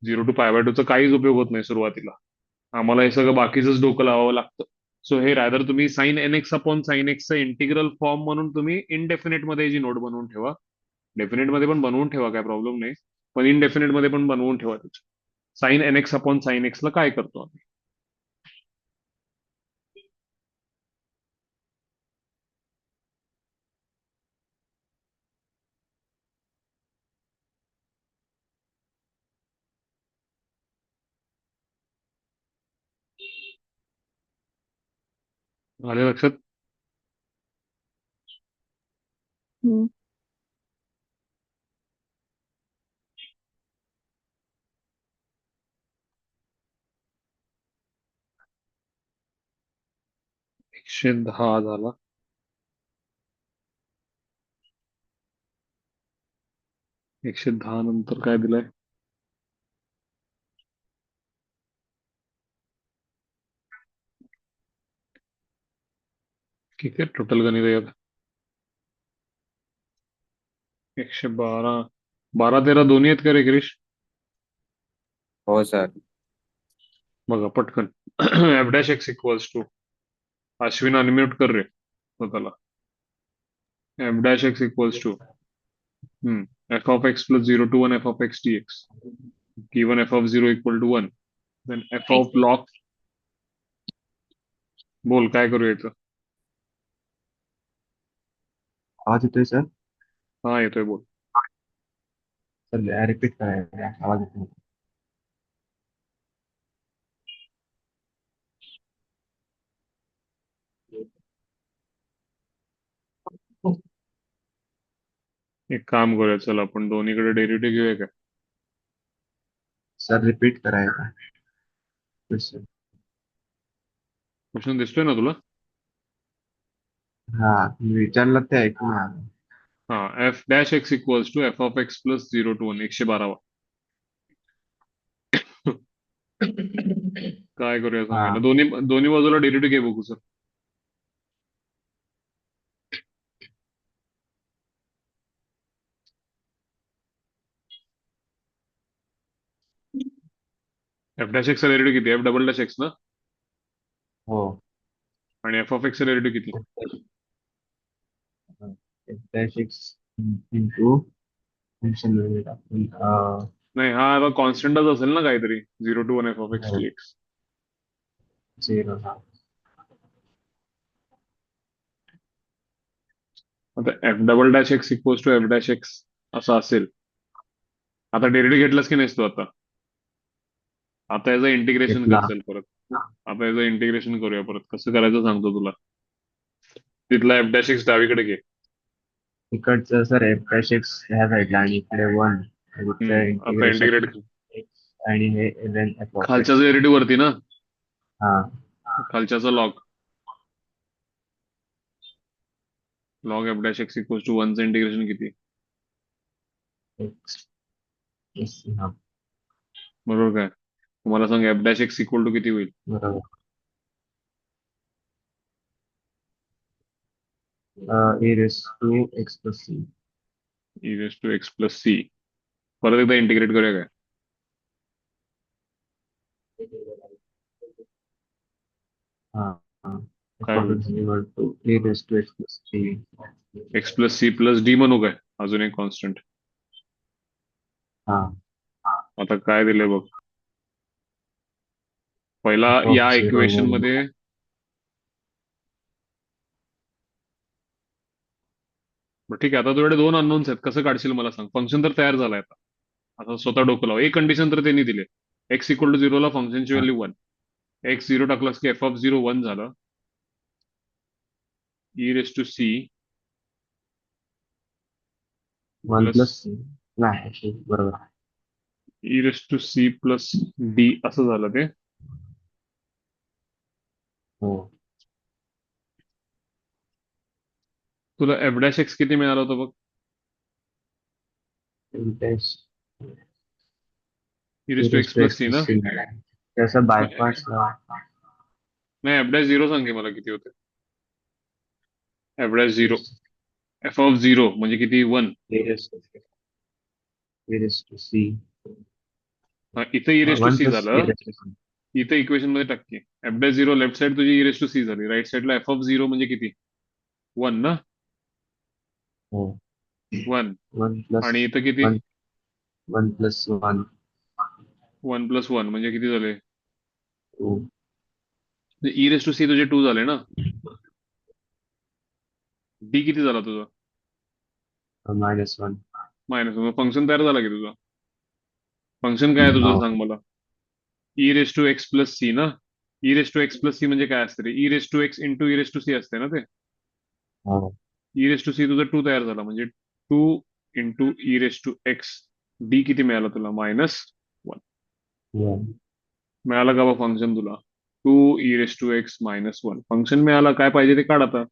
0 टू पाय बाय 2 चा काहीच उपयोग होत नाही सुरुवातीला. आम्हाला हे सगळं बाकीचंच डोकं लावावं लागतं. सो हे रादर तुम्ही साइन nx अपॉन साइन एक्सचं इंटिग्रल फॉर्म म्हणून तुम्ही इनडेफिनेट मध्ये जी नोट बनवून ठेवा. डेफिनेट मध्ये पण बनवून ठेवा, काय प्रॉब्लेम नाही, पण इनडेफिनेट मध्ये पण बनवून ठेवा. साइन nx अपॉन साइन एक्सला काय करतो आम्ही? आले लक्षात? 110 झाला. 110 नंतर काय दिलंय? किती आहे टोटल गणित यात? 112. 12 13 दोन्ही आहेत का रे क्रिश? हो सर. बघा पटकन. F dash x equals to, Ashwin unmute कर रे स्वतःला. F dash x equals to F of x plus 0 to 1 f of x d x, given f of 0 equal to 1, then f of log. बोल काय करू याचं? आवाज येतोय सर? हा येतोय, बोल. सर रिपीट करायला आवाज येतोय. एक काम करूया, चल आपण दोन्हीकडे डेरिव्हेटिव्ह घेऊया का? सर रिपीट करायला. क्वेश्चन. क्वेश्चन दिसतोय ना तुला? हा मी विचारलं ते ऐकून आलं. हा, f dash x equals to F of x plus 0 to 1, 112. काय करूया सांगा ना, हा दोन्ही दोन्ही बाजूला डेरिव्हेटिव्ह घे बघू सर. एफ डॅश एक्सचा डेरिव्हेटिव्ह किती? एफ डबल डॅश एक्स ना? हो. आणि एफ ऑफ एक्सचा डेरिव्हेटिव्ह किती? डॅश एक्स इंटू फंक्शन नाही, हा आता कॉन्स्टंटच असेल ना काहीतरी, 0 to 1 f of x d x. 0. आता f double dash x equals to F dash x असं असेल. आता डेरिव्हेटिव्ह घेतलास की नाहीस तू आता? आता याचं इंटिग्रेशन घेतला. करसेल परत. आता याचं इंटिग्रेशन करूया परत, कसं करायचं सांगतो तुला. तिथला एफ डॅश एक्स डावीकडे घे. इकडचं सर एफ डॅश एक्स ह्या साईडला आणि इकडे 1. आता इंटिग्रेशन इंटिग्रेट आणि हे then f of x. खालच्या डेरिव्हेटिव्ह वरती ना, हा खालच्याचा log. Log F dash x equals to 1 चं इंटिग्रेशन किती? x. Yes, हा बरोबर काय? तुम्हाला सांग f dash x equal to किती होईल? बरोबर. e raised to x plus c. E raise to x plus c. परत एकदा इंटिग्रेट करूया काय? हा हा काय होईल? equal to e raised to x plus c. X plus C plus d म्हणू काय? अजून एक कॉन्स्टंट. हा आता काय दिले बघ. पहिला f of या 0, इक्वेशन 1. मध्ये बरं ठीक आहे, आता तुझ्याकडे दोन अननोन्स आहेत, कसं काढशील मला सांग. फंक्शन तर तयार झालंय आता. आता स्वतः डोकं लाव. एक कंडिशन तर त्यांनी दिले, एक्स इक्वल टू 0 ला फंक्शनची हा. व्हॅल्यू 1. एक्स 0 टाकलास की एफ ऑफ 0 1 झालं. E raise to c 1 plus plus c. नाही बरोबर. E raise to c plus D असं झालं ते. हो. तुला एफ डॅश एक्स किती मिळालं होतं बघ? dash e raise to x plus C ना? त्याचा बायपास नाही, एफ डॅश 0 सांगे मला किती होते. एफ डॅश 0, एफ ऑफ 0 म्हणजे किती? 1. सी. इथं e raise to 1 c plus झालं. इथं इक्वेशन मध्ये टाक. एफ डॅश 0 लेफ्ट साइड तुझी ई रेस टू सी झाली, राईट साइडला एफ ऑफ 0 म्हणजे किती? 1 ना? हो. 1. 1 plus आणि इथं किती? 1 plus 1 1 प्लस 1 म्हणजे किती झाले? 2. ई रेस टू सी तुझे 2 झाले ना? डी किती झाला तुझा? -1. मायनस. फंक्शन तयार झाला की तुझा? फंक्शन काय आहे तुझं हो. सांग मला. E raise to x plus C ना? E raise to x plus C म्हणजे काय असते रे? E raise to x into E raise to C असते ना ते? हो. ई रेस टू सी तुझं 2 तयार झाला, म्हणजे 2 into E raise to x. D किती मिळाला तुला? -1. Yeah. मिळालं का बा फंक्शन तुला? Two E raise to x minus one. Function मिळाला, काय पाहिजे ते काढ आता.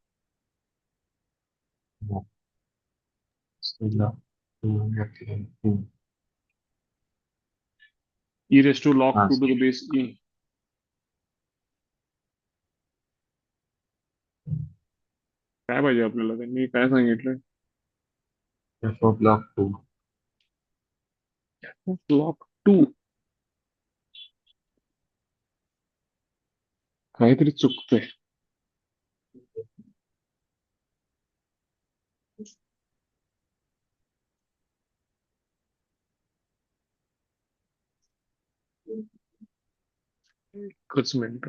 ई रेस टू लॉग हा. To to the base e. काय पाहिजे आपल्याला, त्यांनी काय सांगितलं. f of log 2. Log to. काहीतरी चुकतंय. एकच मिनिट.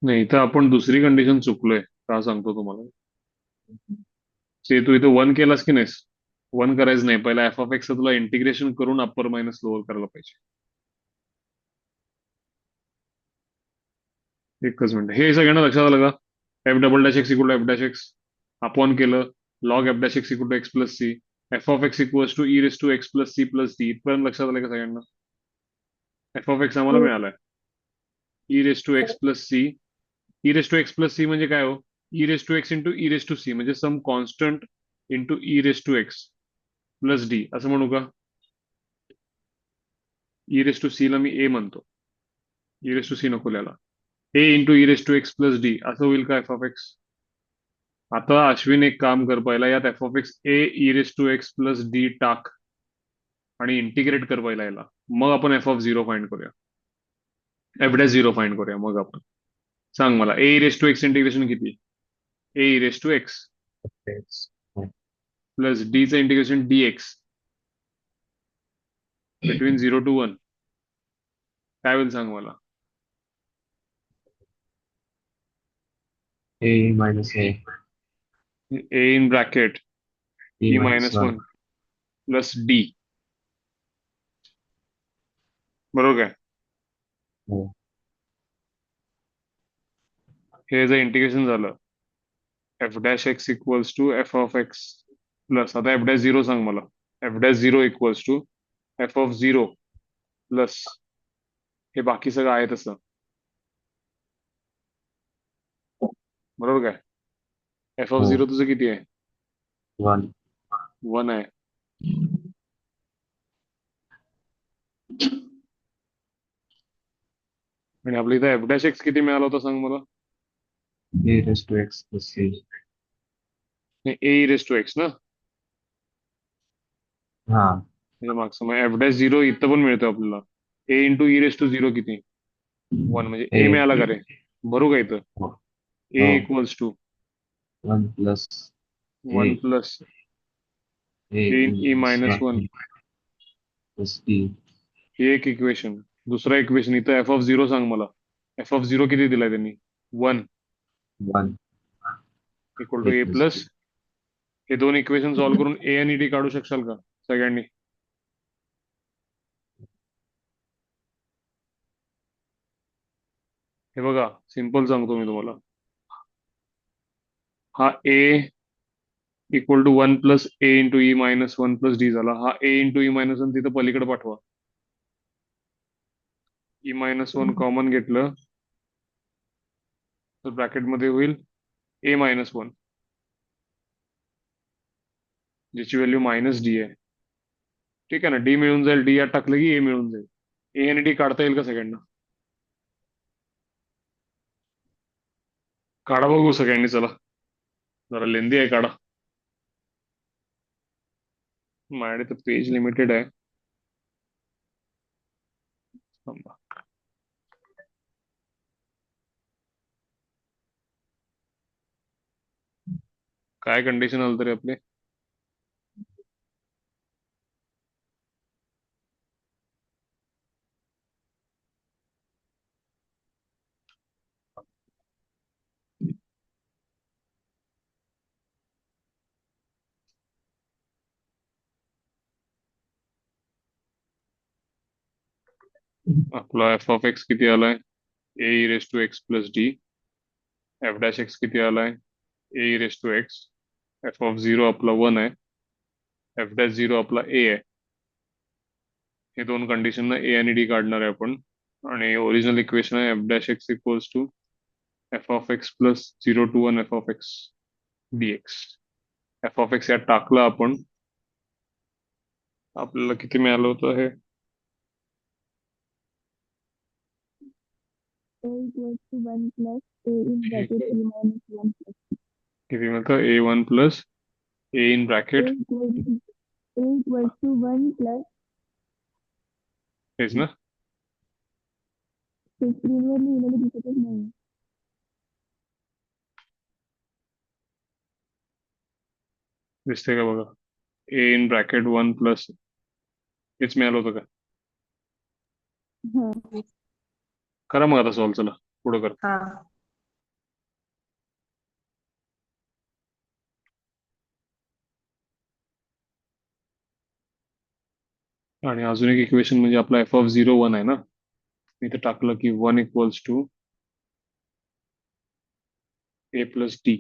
नाही, इथं आपण दुसरी कंडिशन चुकलोय, का सांगतो तुम्हाला. ते तू इथं वन केलास की नाहीस. वन करायचं नाही, पहिला एफ ऑफ एक्स तुला इंटिग्रेशन करून अप्पर मायनस लोअर करायला पाहिजे. एकच मिनिट, हे सगळ्यांना लक्षात आलं का. F double dash x equal to F dash x upon केलं log F dash x equal to x plus C. F of x equals to E raise to x plus C plus D. इथपर्यंत लक्षात आलं का सगळ्यांना. F of x आम्हाला मिळालाय E raise to x plus C. E raise to x plus C म्हणजे काय हो. E raise to x into E raise to C म्हणजे some constant into E raise to x plus D असं म्हणू का. E raise to C ला मी ए म्हणतो, E raise to C नको लिहायला. A into E raise to x plus D असं होईल का एफ ऑफ एक्स. आता अश्विन एक काम कर, पहिला यात F of x A E raise to x plus D टाक आणि इंटिग्रेट कर पहिला याला. मग आपण एफ ऑफ झिरो फाइंड करूया, एफ डॅश झिरो फाइंड करूया. मग आपण सांग मला A raise to x integration किती. A raise to x plus D चं integration D x between 0 to 1 काय होईल सांग मला. a minus a. A in bracket e e minus minus 1. One plus d. बरोबर काय. हो. हे जर इंटिग्रेशन झालं f dash x equals to F of x plus, आता एफ डॅश झिरो सांग मला. F dash zero equals to F of zero plus हे बाकी सगळं आहे तसं. बरोबर काय. एफ ऑफ हो. झिरो तुझं किती आहे. 1. वन आहे. आणि आपल्या इथं एफ डॅश एक्स किती मिळाला होता सांग मला. a raised to x plus c. A raise to x ना. हा. म्हणजे मागचं मग एफ डॅश झिरो इथं पण मिळतो आपल्याला. A into E raise to zero किती. वन म्हणजे ए A. मिळाला का रे. भरू का इथं. हो. ए हो. Equals to 1 plus one a. Plus a a in e in minus one. bracket plus d. हे एक इक्वेशन. दुसरा इक्वेशन इथं एफ ऑफ झिरो सांग मला. एफ ऑफ झिरो किती दिलाय त्यांनी. One 1 equal to a a plus plus. d. हे दोन इक्वेशन सॉल्व्ह करून ए आणि डी काढू शकशाल का सगळ्यांनी. हे बघा सिंपल सांगतो मी तुम्हाला. हा A equal to one plus A into E minus one plus D झाला. हा A into E minus one तिथं पलीकडे पाठवा. ई मायनस वन कॉमन घेतलं तर ब्रॅकेटमध्ये होईल ए मायनस वन ज्याची व्हॅल्यू मायनस डी आहे. ठीक आहे ना. डी मिळून जाईल, डी यात टाकलं की ए मिळून जाईल. ए आणि डी काढता येईल का सगळ्यांना. काढा बघू सगळ्यांनी, चला जरा लेंदी आहे, काढा. माझ्याकडे तर पेज लिमिटेड आहे. थांबा. काय कंडिशन आलं तरी आपले. आपला एफ ऑफ एक्स किती आलाय. A raise to x plus D. F dash x किती आलाय. A raise to x. F of zero आपला वन आहे. एफ डॅश झिरो आपला ए आहे. हे दोन कंडिशन ए आणि डी काढणार आहे आपण. आणि ओरिजिनल इक्वेशन आहे F dash x equals to F of x plus 0 to 1 f of x dx. F of x यात टाकलं आपण, आपल्याला किती मिळालं होतं हे? A equals to 1 plus A in bracket A minus 1 plus किती मिळतं? A1 plus A in A bracket equals to 1 plus हेच ना. ते स्क्रीनवर लिहिलेलं दिसतच नाही. दिसते का बघा? ए इन ब्रॅकेट 1 प्लस हेच मिळालं होतं का? हा. करा मग आता सॉल्व, चला पुढे कर. हा. आणि अजून एक इक्वेशन म्हणजे आपला एफ ऑफ 0 1 आहे ना. इथे टाकलं की 1 equals to A plus d.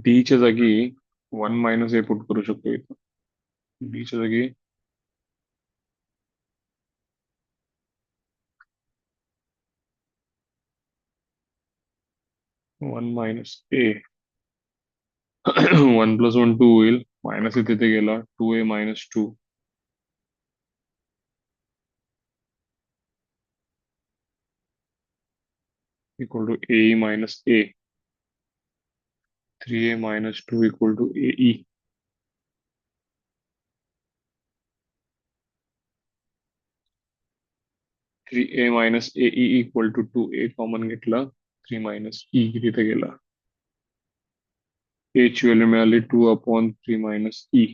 D च्या जागी 1 मायनस ए पुट करू शकतो इथं. डी च्या जागी 1 मायनस ए 1 प्लस 1 2 होईल. मायनस तिथे गेला 2a minus 2 equal to a minus a. 3a minus 2 equal to AE. Three a minus AE equal to 2a common घेतला. 3 मायनस E तिथे गेला. A ची व्हॅल्यू मिळाली 2/3 मायनस E.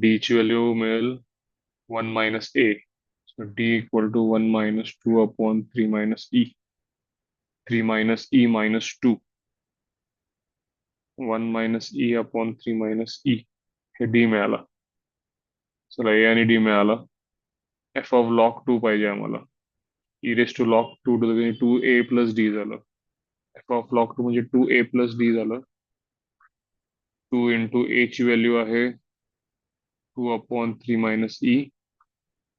D ची व्हॅल्यू मिळेल 1 minus A. So D equal to 1 minus 2/3 minus E. 3 minus E minus 2. 1 minus E upon 3 minus E. हे D मिळाला. चला A आणि D मिळाला. f of log 2 पाहिजे आम्हाला. e raised to log 2 to the 2a plus d झालं. f of log 2 म्हणजे 2a plus d झालं. 2 into a ची व्हॅल्यू आहे 2/3 minus e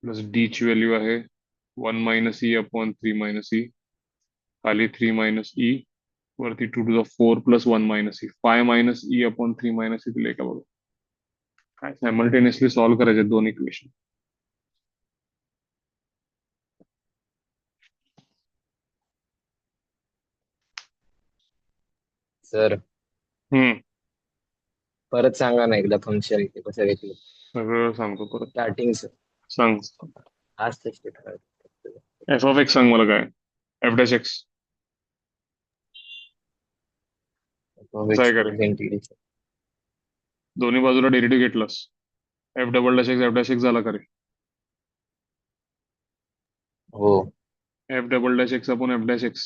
प्लस d ची व्हॅल्यू आहे 1 minus e upon 3 minus e. खाली 3 minus e वरती 2 to the 4 plus 1 minus e. 5 minus e upon 3 minus e दिले का बघा. काय सायमल्टेनियसली सॉल्व्ह करायचे दोन इक्वेशन. सर परत सांगा ना एकदा फंक्शन इथे कसं घेतलं सगळं सांगतो परत. स्टार्टिंग सांग. आज ते स्टेट एफ ऑफ एक्स सांग मला काय. एफ डॅश एक्स काय करेल? इंटिग्रेशन दोन्ही बाजूला डेरिव्हेटिव्ह घेतलास. F double dash x F dash x झाला का रे? हो F double dash x upon F dash x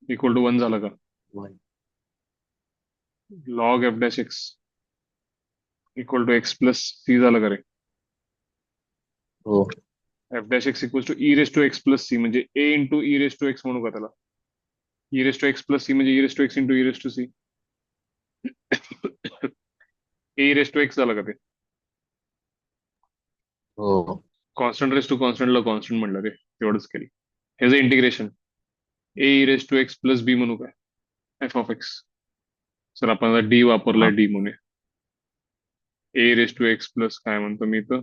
equal to 1 झाला का? one. Log F dash x equal to x plus C झालं का रे? हो F dash x equal to E raise to x plus C म्हणजे A into E raise to x म्हणू का त्याला? E raise to x plus C म्हणजे E raise to x into E raise to C. A raise to x झालं का ते? हो constant raise to कॉन्स्टंटला कॉन्स्टंट म्हणलं रे, तेवढंच केलं. हे जे integration A raise to x plus B म्हणू काय? F of x. सर आपण आता डी वापरलाय, डी म्हणूया. ए रेस टू एक्स प्लस काय म्हणतो मी इथं?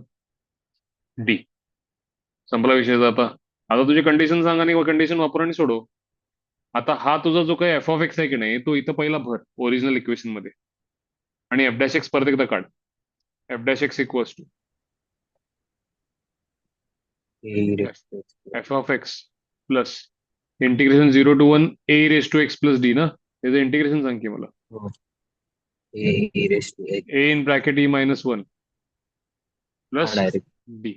डी. संपला विषय आता. आता तुझी कंडिशन सांगा आणि कंडिशन वापर आणि सोडव. आता हा तुझा जो काही एफ ऑफ एक्स आहे की नाही, तो इथं पहिला भर ओरिजिनल इक्वेशन मध्ये आणि एफ डॅश एक्स परत एकदा काढ. F dash x equals to F of x plus integration 0 to 1 A raise to x plus D ना. त्याचं इंटिग्रेशन सांग की मला. A in bracket E minus 1 plus D.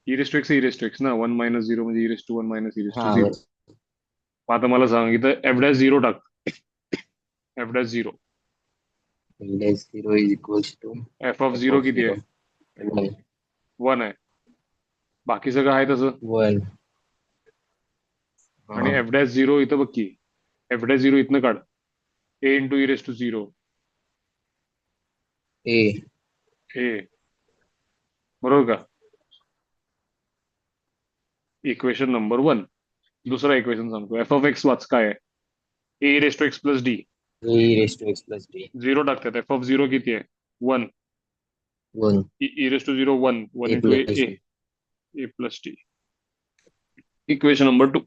E raise to x ना. 1 minus 0 म्हणजे E raise to 1 minus E raise to 0. आता मला सांग इथं एफ डॅश 0 टाक. F dash 0 dash 0 is equals to F of f zero of किती 0 आहे? 1 1 आहे. बाकी सगळं आहे तसं. 1 आणि एफ डॅश झिरो इथं बघ की, एफ डॅश झिरो इथनं काढ. A into E raise to zero a A, बरोबर का? Equation number 1. दुसरा इक्वेशन सांगतो. एफ ऑफ एक्स वाच काय आहे? A raise to x plus D. a raised to x plus d 0 टाकतात. एफ ऑफ झिरो किती आहे? 1. 1 e raise to zero 1 1 a into a, plus d a plus d. Equation number 2.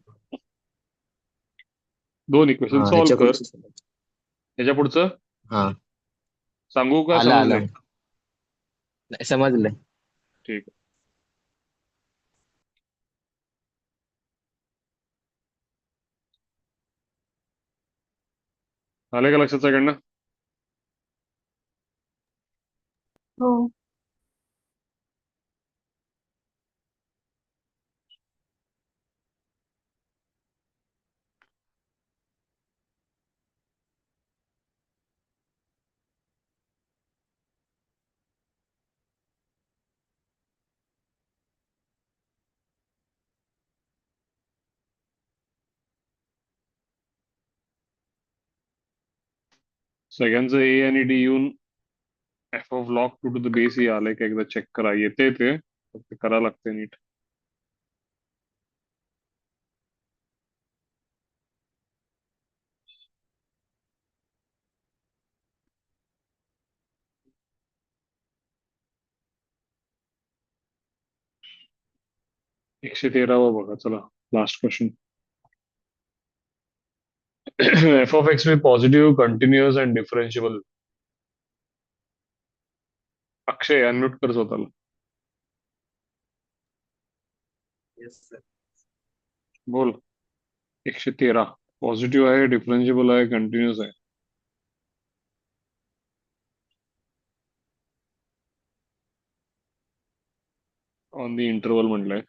दोन equation हा solve कर. ह्याच्या ह्याच्या पुढचं हा सांगू का? आलं समजलंय? आलं नाही, समजलंय. ठीक आहे. आले का लक्षात सगळ्यांना? हो. सगळ्यांचं ए आणि डी येऊन f of log 2 to the base हे आलंय का एकदा चेक करा. येते ते, फक्त करा लागते नीट. एकशे 13वा बघा. चला last question. F of x में positive, continuous and differentiable. Akshay unmute कर स्वतःला. बोल. 113 पॉझिटिव्ह आहे, डिफरन्शिएबल आहे, कंटिन्युअस आहे. ऑन द इंटरवल म्हटलंय.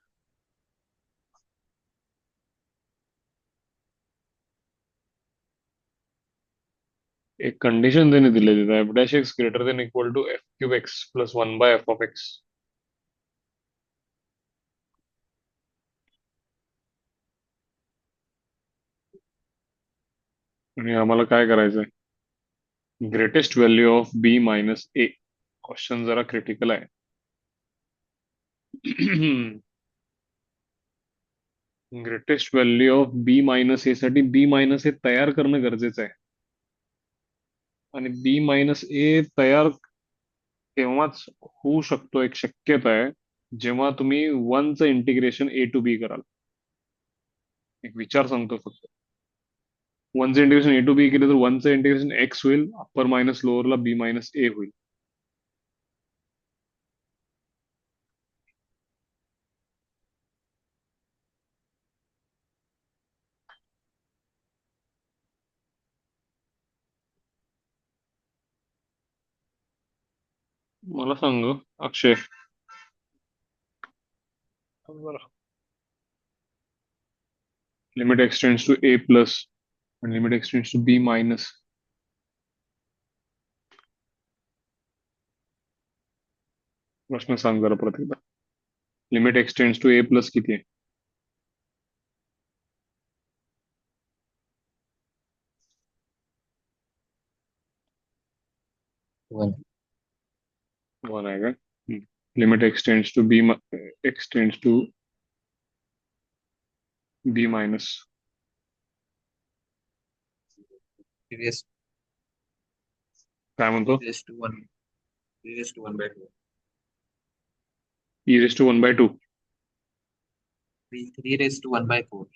एक कंडिशन त्याने दिले तिथं, F dash x greater than equal to F cube x plus 1 by F of x. आणि आम्हाला काय करायचंय? Greatest value of B minus A. Question जरा क्रिटिकल आहे. Greatest value of B minus A साठी बी मायनस ए तयार करणं गरजेचं आहे. आणि बी मायनस ए तयार तेव्हाच होऊ शकतो, एक शक्यता आहे, जेव्हा तुम्ही 1चं इंटिग्रेशन ए टू बी कराल. एक विचार सांगतो फक्त. 1चं इंटिग्रेशन ए टू बी केलं तर 1चं इंटिग्रेशन एक्स होईल, अप्पर मायनस लोअरला बी मायनस ए होईल. मला सांग Akshay. Limit extends to A plus and limit extends to b minus. प्रश्न सांग जरा परत एकदा. Limit extends to A plus किती आहे? 1 1 आहे का? Limit extends to b extends to b minus. raised काय म्हणतो? raised to 1 raised to 1 by 2 e raised to 1 by 2. 3 raised to 1 by 4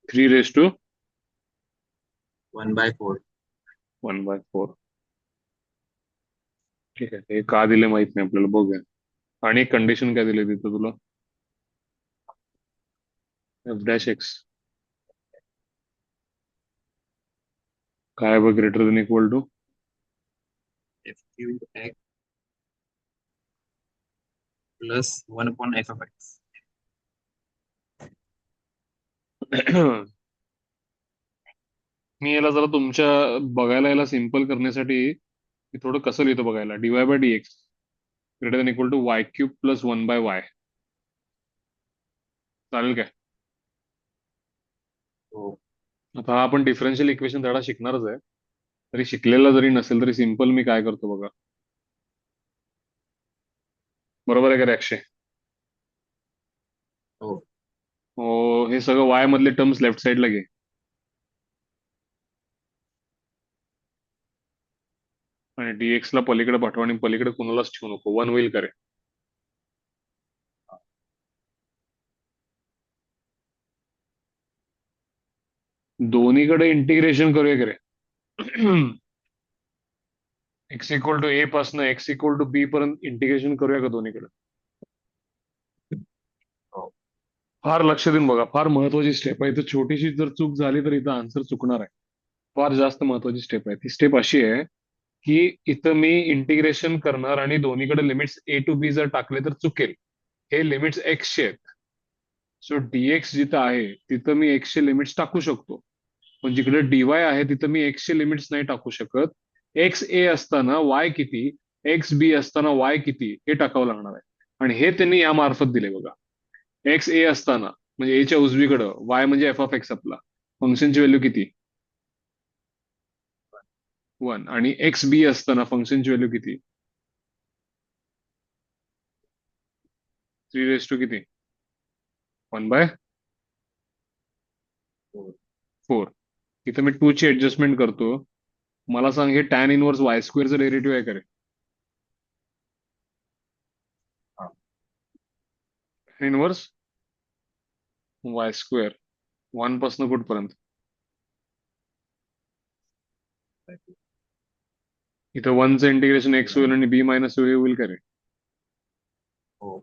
3 raised to 1 by 4 1 by 4. ठीक आहे. हे का दिले माहित नाही आपल्याला, बघूया. आणि कंडिशन काय दिली तिथं तुला? एफ डॅश एक्स काय बघ, greater than equal to f cube x plus 1 upon f of x मी याला जरा तुमच्या बघायला याला सिम्पल करण्यासाठी मी थोडं कसं लिहितो बघायला. dy by dx greater than equal to y cube plus 1/y. चालेल काय? हो. आता हा आपण डिफरन्शियल इक्वेशन धडा शिकणारच आहे. तरी शिकलेला जरी नसेल तरी सिम्पल मी काय करतो बघा. बरोबर आहे का रे अक्षय? हो. हो, हे सगळं वाय मधले टर्म्स लेफ्ट साईडला घे. आणि dx ला पलीकडे पाठवा आणि पलीकडे कुणालाच ठेवू नको. 1 होईल करे. दोन्हीकडे इंटिग्रेशन करूया की रे. x इक्वल टू ए पासून x इक्वल टू बी पर्यंत इंटिग्रेशन करूया का दोन्हीकडे? हो. फार लक्ष देऊन बघा. फार महत्वाची स्टेप आहे. इथं छोटीशी जर चूक झाली तर इथं आन्सर चुकणार आहे. फार जास्त महत्वाची स्टेप आहे. ती स्टेप अशी आहे की इथं मी इंटिग्रेशन करणार आणि दोन्हीकडे लिमिट्स ए टू बी जर टाकले तर चुकेल. हे लिमिट्स x चे आहेत. सो dx जिथं आहे तिथं मी x चे लिमिट्स टाकू शकतो. पण जिकडे dy आहे तिथं मी x चे लिमिट्स नाही टाकू शकत. x a असताना y किती, x b असताना y किती हे टाकावं लागणार आहे. आणि हे त्यांनी या मार्फत दिले बघा. एक्स ए असताना म्हणजे एच्या उजवीकडं y म्हणजे एफ ऑफ एक्स आपला फंक्शनची व्हॅल्यू किती 1 आणि एक्स बी असताना फंक्शनची व्हॅल्यू किती 3 रेस टू किती 1/4. इथं मी 2 ची ऍडजस्टमेंट करतो. मला सांग हे टॅन इनवर्स वाय स्क्वेअरचं डेरिव्हेटिव्ह आहे का रे? हा. इनवर्स वाय स्क्वेअर 1 पासून कुठपर्यंत? इथं 1चं इंटिग्रेशन एक्स होईल आणि बी मायनस होईल का रे? हो.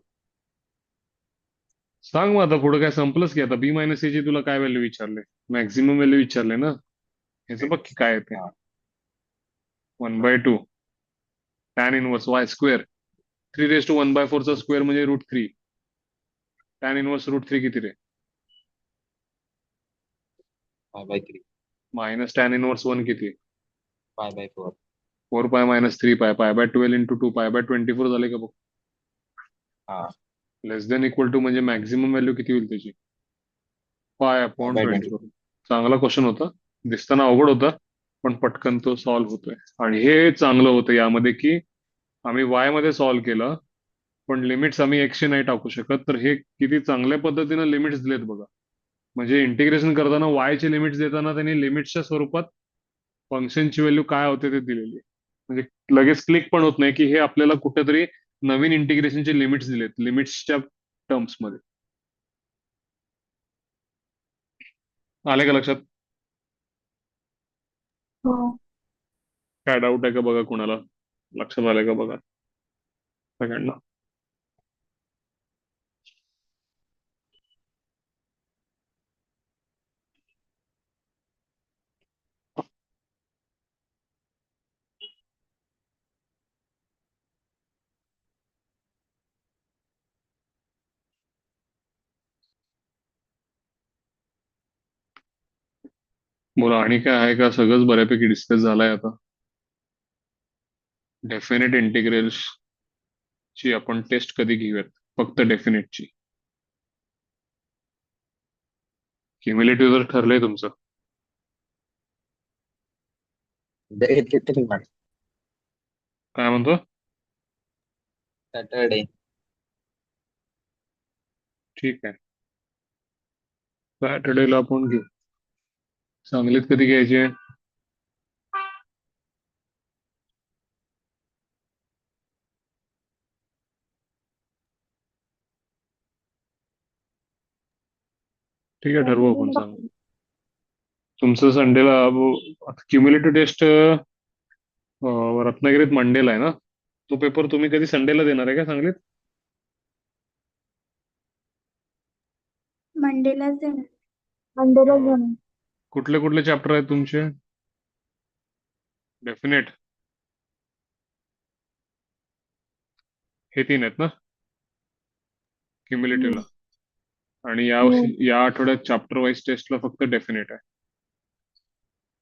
सांग मग आता पुढे काय संपलंच की आता बी मायनस ची तुला काय व्हॅल्यू विचारले? मॅक्झिमम व्हॅल्यू विचारले ना. ह्याचं बघ की काय येते. हा. 1/2 tan inverse y square 3 raise to 1/4 चा स्क्वेअर म्हणजे √3. टॅन इनवर्स √3 किती रे? 5/3. मायनस टॅन इनवर्स 1 किती? 5/4. 4 पाय मायनस 3 पाय pi by 12 into 2 pi by 24 झाले का बघ. हा. लेस देन इक्वल टू म्हणजे मॅक्झिमम व्हॅल्यू किती होईल त्याची? Pi upon 5/24. 24. चांगला क्वेश्चन होता. दिसताना अवघड होता पण पटकन तो सॉल्व्ह होतोय. आणि हे चांगलं होतं यामध्ये की आम्ही वाय मध्ये सॉल्व्ह केलं पण लिमिट्स आम्ही एक्सचे नाही टाकू शकत. तर हे किती चांगल्या पद्धतीने लिमिट्स दिलेत बघा. म्हणजे इंटिग्रेशन करताना y चे लिमिट्स देताना त्यांनी लिमिट्सच्या स्वरूपात फंक्शनची व्हॅल्यू काय होते ते दिलेली आहे. म्हणजे लगेच क्लिक पण होत नाही की हे आपल्याला कुठेतरी नवीन इंटिग्रेशनचे लिमिट्स दिलेत लिमिट्सच्या टर्म्स मध्ये. आले का लक्षात? हो. काय डाऊट आहे का बघा कुणाला? लक्षात आलंय का बघा सगळ्यांना? बोला आणि काय आहे का? सगळंच बऱ्यापैकी डिस्कस झालंय आता. डेफिनेट इंटिग्रल्स ची आपण टेस्ट कधी घेऊयात? फक्त डेफिनेटची. क्युम्युलेटिव्ह जर ठरलंय तुमचं काय म्हणतो? सॅटरडे. ठीक आहे. सॅटर्डेला आपण घेऊ. सांगलीत कधी घ्यायचे? ठीक आहे ठरवू आपण. सांग तुमचं संडेला क्युम्युलेटिव्ह टेस्ट रत्नागिरीत मंडेला आहे ना? तो पेपर तुम्ही कधी संडेला देणार आहे का सांगलीत? मंडेलाच आहे. मंडेलाच अं, जाणार. कुठले कुठले चॅप्टर आहेत तुमचे? डेफिनेट हे 3 आहेत ना क्युम्युलेटिव्हला? आणि या आठवड्यात चॅप्टर वाईज टेस्टला फक्त डेफिनेट आहे.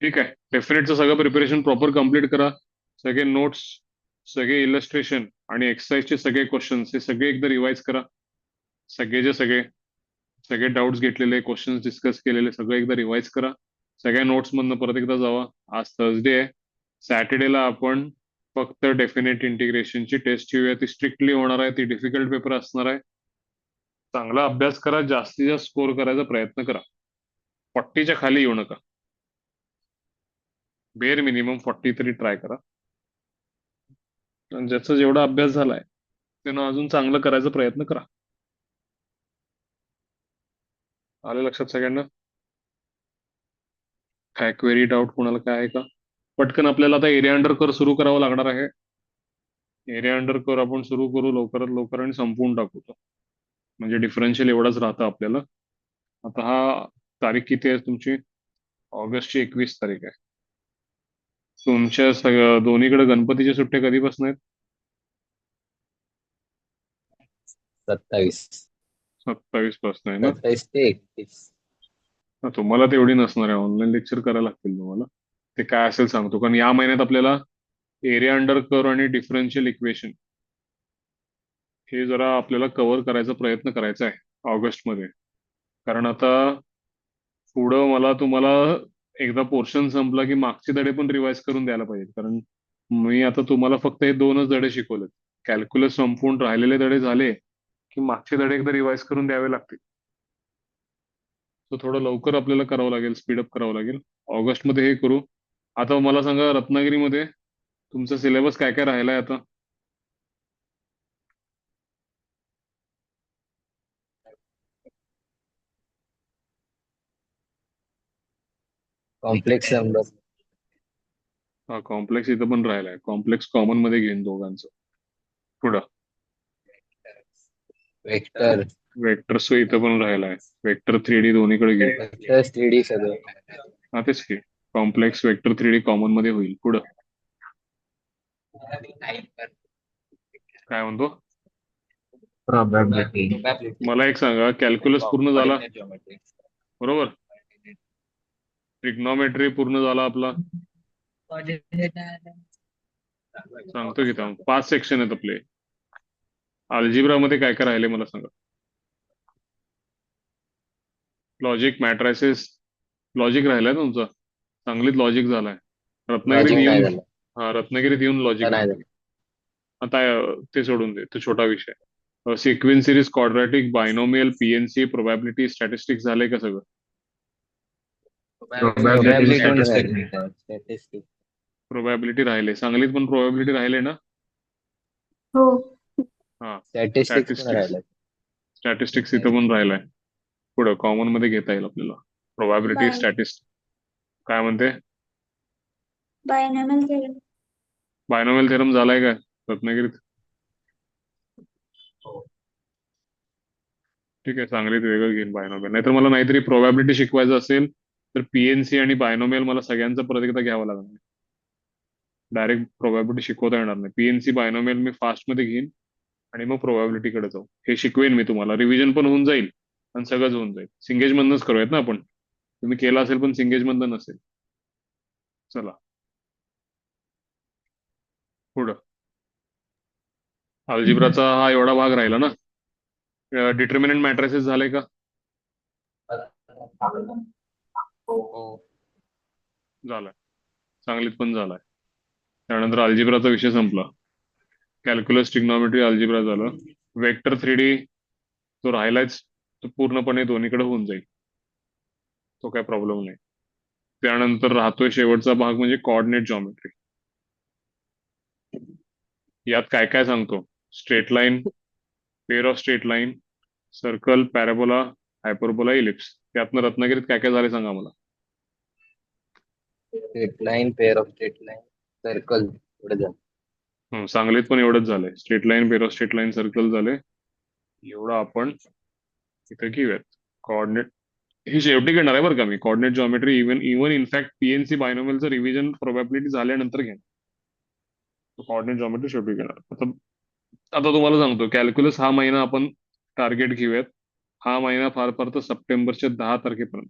ठीक आहे, डेफिनेटचं सगळं प्रिपरेशन प्रॉपर कम्प्लीट करा. सगळे नोट्स, सगळे इलस्ट्रेशन आणि एक्सरसाइजचे सगळे क्वेश्चन्स हे सगळे एकदा रिवाइज करा. सगळेचे सगळे सगळे डाऊट्स घेतलेले, क्वेश्चन्स डिस्कस केलेले सगळं एकदा रिवाइज करा. सगळ्या नोट्स मधनं परत एकदा जावा. आज थर्सडे आहे. सॅटर्डेला आपण फक्त डेफिनेट इंटिग्रेशनची टेस्ट घेऊया. ती स्ट्रिक्टली होणार आहे, ती डिफिकल्ट पेपर असणार आहे. चांगला अभ्यास करा, जास्तीत जास्त स्कोर करायचा प्रयत्न करा. 40च्या खाली येऊ नका. बेअर मिनिमम 40 तरी ट्राय करा. आणि ज्याचा जेवढा अभ्यास झालाय त्यानं अजून चांगलं करायचा प्रयत्न करा. आलं लक्षात सगळ्यांना? काय क्वेरी, डाऊट कोणाला काय आहे का? पटकन आपल्याला आता एरिया अंडर कर्व सुरू करावं लागणार आहे. एरिया अंडर कर्व आपण सुरू करू लवकरात लवकर आणि संपवून टाकू तो. म्हणजे डिफरन्शियल एवढंच राहतं आपल्याला. आता हा तारीख किती आहे तुमची? ऑगस्टची 21 तारीख आहे. तुमच्या दोन्हीकडे गणपतीच्या सुट्ट्या कधीपासून आहेत? 27. 27 पासून आहे ना? 27 ते 31. तुम्हाला तेवढी नसणार आहे, ऑनलाईन लेक्चर करायला लागतील तुम्हाला. ते काय असेल सांगतो, कारण या महिन्यात आपल्याला एरिया अंडर कर्व आणि डिफरन्शियल इक्वेशन हे जरा आपल्याला कव्हर करायचा प्रयत्न करायचा आहे ऑगस्टमध्ये. कारण आता पुढं मला तुम्हाला एकदा पोर्शन संपला की मागचे धडे पण रिवाइज करून द्यायला पाहिजे. कारण मी आता तुम्हाला फक्त हे 2च धडे शिकवलेत. कॅल्क्युलस संपून राहिलेले धडे झाले की मागचे धडे एकदा रिवाइज करून द्यावे लागतील. तो थोडं लवकर आपल्याला करावं लागेल, स्पीडअप करावं लागेल. ऑगस्टमध्ये हे करू. आता मला सांगा, रत्नागिरीमध्ये तुमचा सिलेबस काय काय राहिलाय आता? कॉम्प्लेक्स नंबर, हा, कॉम्प्लेक्स इथं पण राहिलाय. कॉम्प्लेक्स कॉमन मध्ये घेईन दोघांचं. पुढं वेक्टर, वेक्टर्स इथं पण राहिलाय. वेक्टर 3D दोन्हीकडे घेईन. वेक्टर 3D सगळं. हा, तेच की. कॉम्प्लेक्स वेक्टर 3D कॉमन मध्ये होईल. पुढं काय म्हणतो? प्रोबॅबिलिटी. मला एक सांगा, कॅल्क्युलस पूर्ण झाला बरोबर? ट्रिग्नॉमेट्री पूर्ण झाला आपला. सांगतो की थांब. 5 सेक्शन आहेत आपले. अल्जिब्रा मध्ये काय काय राहिले मला सांगा. Logic, matrices. लॉजिक राहिलाय ना तुमचा? सांगलीत लॉजिक झालाय. रत्नागिरीत लॉजिक नाही येऊन, झालं. हा, रत्नागिरीत येऊन लॉजिक नाही झालं. आता ते सोडून दे, तो छोटा विषय. Sequence series, quadratic, binomial, PNC, probability, statistics झाले का सगळं? Probability statistic. स्टॅटिस्टिक. प्रोबॅबिलिटी राहिले. सांगलीत पण प्रोबॅबिलिटी राहिले ना? हो. हा, स्टॅटिस्टिक्स पण स्टॅटिस्टिक्स. राहिलं. स्टॅटिस्टिक्स इथं पण राहिलाय. पुढं कॉमन मध्ये घेता येईल आपल्याला. Probability, statistics. काय म्हणते? Binomial theorem. बायनोमियल थेरम झालाय काय रत्नागिरीत? ठीक आहे, सांगलीत वेगळं घेईन बायनोमियल. नाहीतर मला नाहीतरी प्रोबॅबिलिटी शिकवायचं असेल तर पीएनसी आणि बायनोमियल मला सगळ्यांचं परत एकदा घ्यावं लागणार. डायरेक्ट प्रोबॅबिलिटी शिकवता येणार नाही. पीएनसी, बायनोमियल मी फास्ट मध्ये घेईन आणि मग प्रोबॅबिलिटी कडे जाऊ. हे शिकवेन मी तुम्हाला. रिव्हिजन पण होऊन जाईल आणि सगळंच होऊन जाईल. सिंगेज मधनच करूयात ना आपण. तुम्ही केला असेल पण सिंगेज मधनं नसेल. चला पुढं. अल्जिब्राचा हा एवढा भाग राहिला ना. डिटर्मिनंट मॅट्रिसेस झाले का? झालाय. सांगलीत पण झालाय. त्यानंतर अल्जिब्राचा विषय संपला. कॅल्क्युलस, ट्रिग्नॉमेट्री, अल्जिब्रा झालं. वेक्टर 3D तो राहिलाच. तो पूर्णपणे दोन्हीकडे होऊन जाईल. तो काय प्रॉब्लेम नाही. त्यानंतर राहतोय शेवटचा भाग म्हणजे कोऑर्डिनेट जॉमेट्री. यात काय काय सांगतो? Straight line, pair of straight line, circle, parabola, hyperbola, ellipse. त्यातनं रत्नागिरीत काय काय झाले सांगा मला. Straight line, pair of straight line, circle पुढे जा. सांगलीत पण एवढंच झालंय. Straight line, pair of straight line, circle झाले. एवढं आपण इथं घेऊयात. कोऑर्डिनेट ही शेवटी घेणार आहे बरं का मी. Coordinate geometry even in fact PNC, बायनोमियलचं रिव्हिजन प्रोबॅबिलिटी झाल्यानंतर घेणार. कोऑर्डिनेट जॉमेट्री शेवटी घेणार. आता तुम्हाला सांगतो, कॅल्क्युलस हा महिना आपण टार्गेट घेऊयात. हा महिना फार फार तर सप्टेंबरच्या 10 तारखेपर्यंत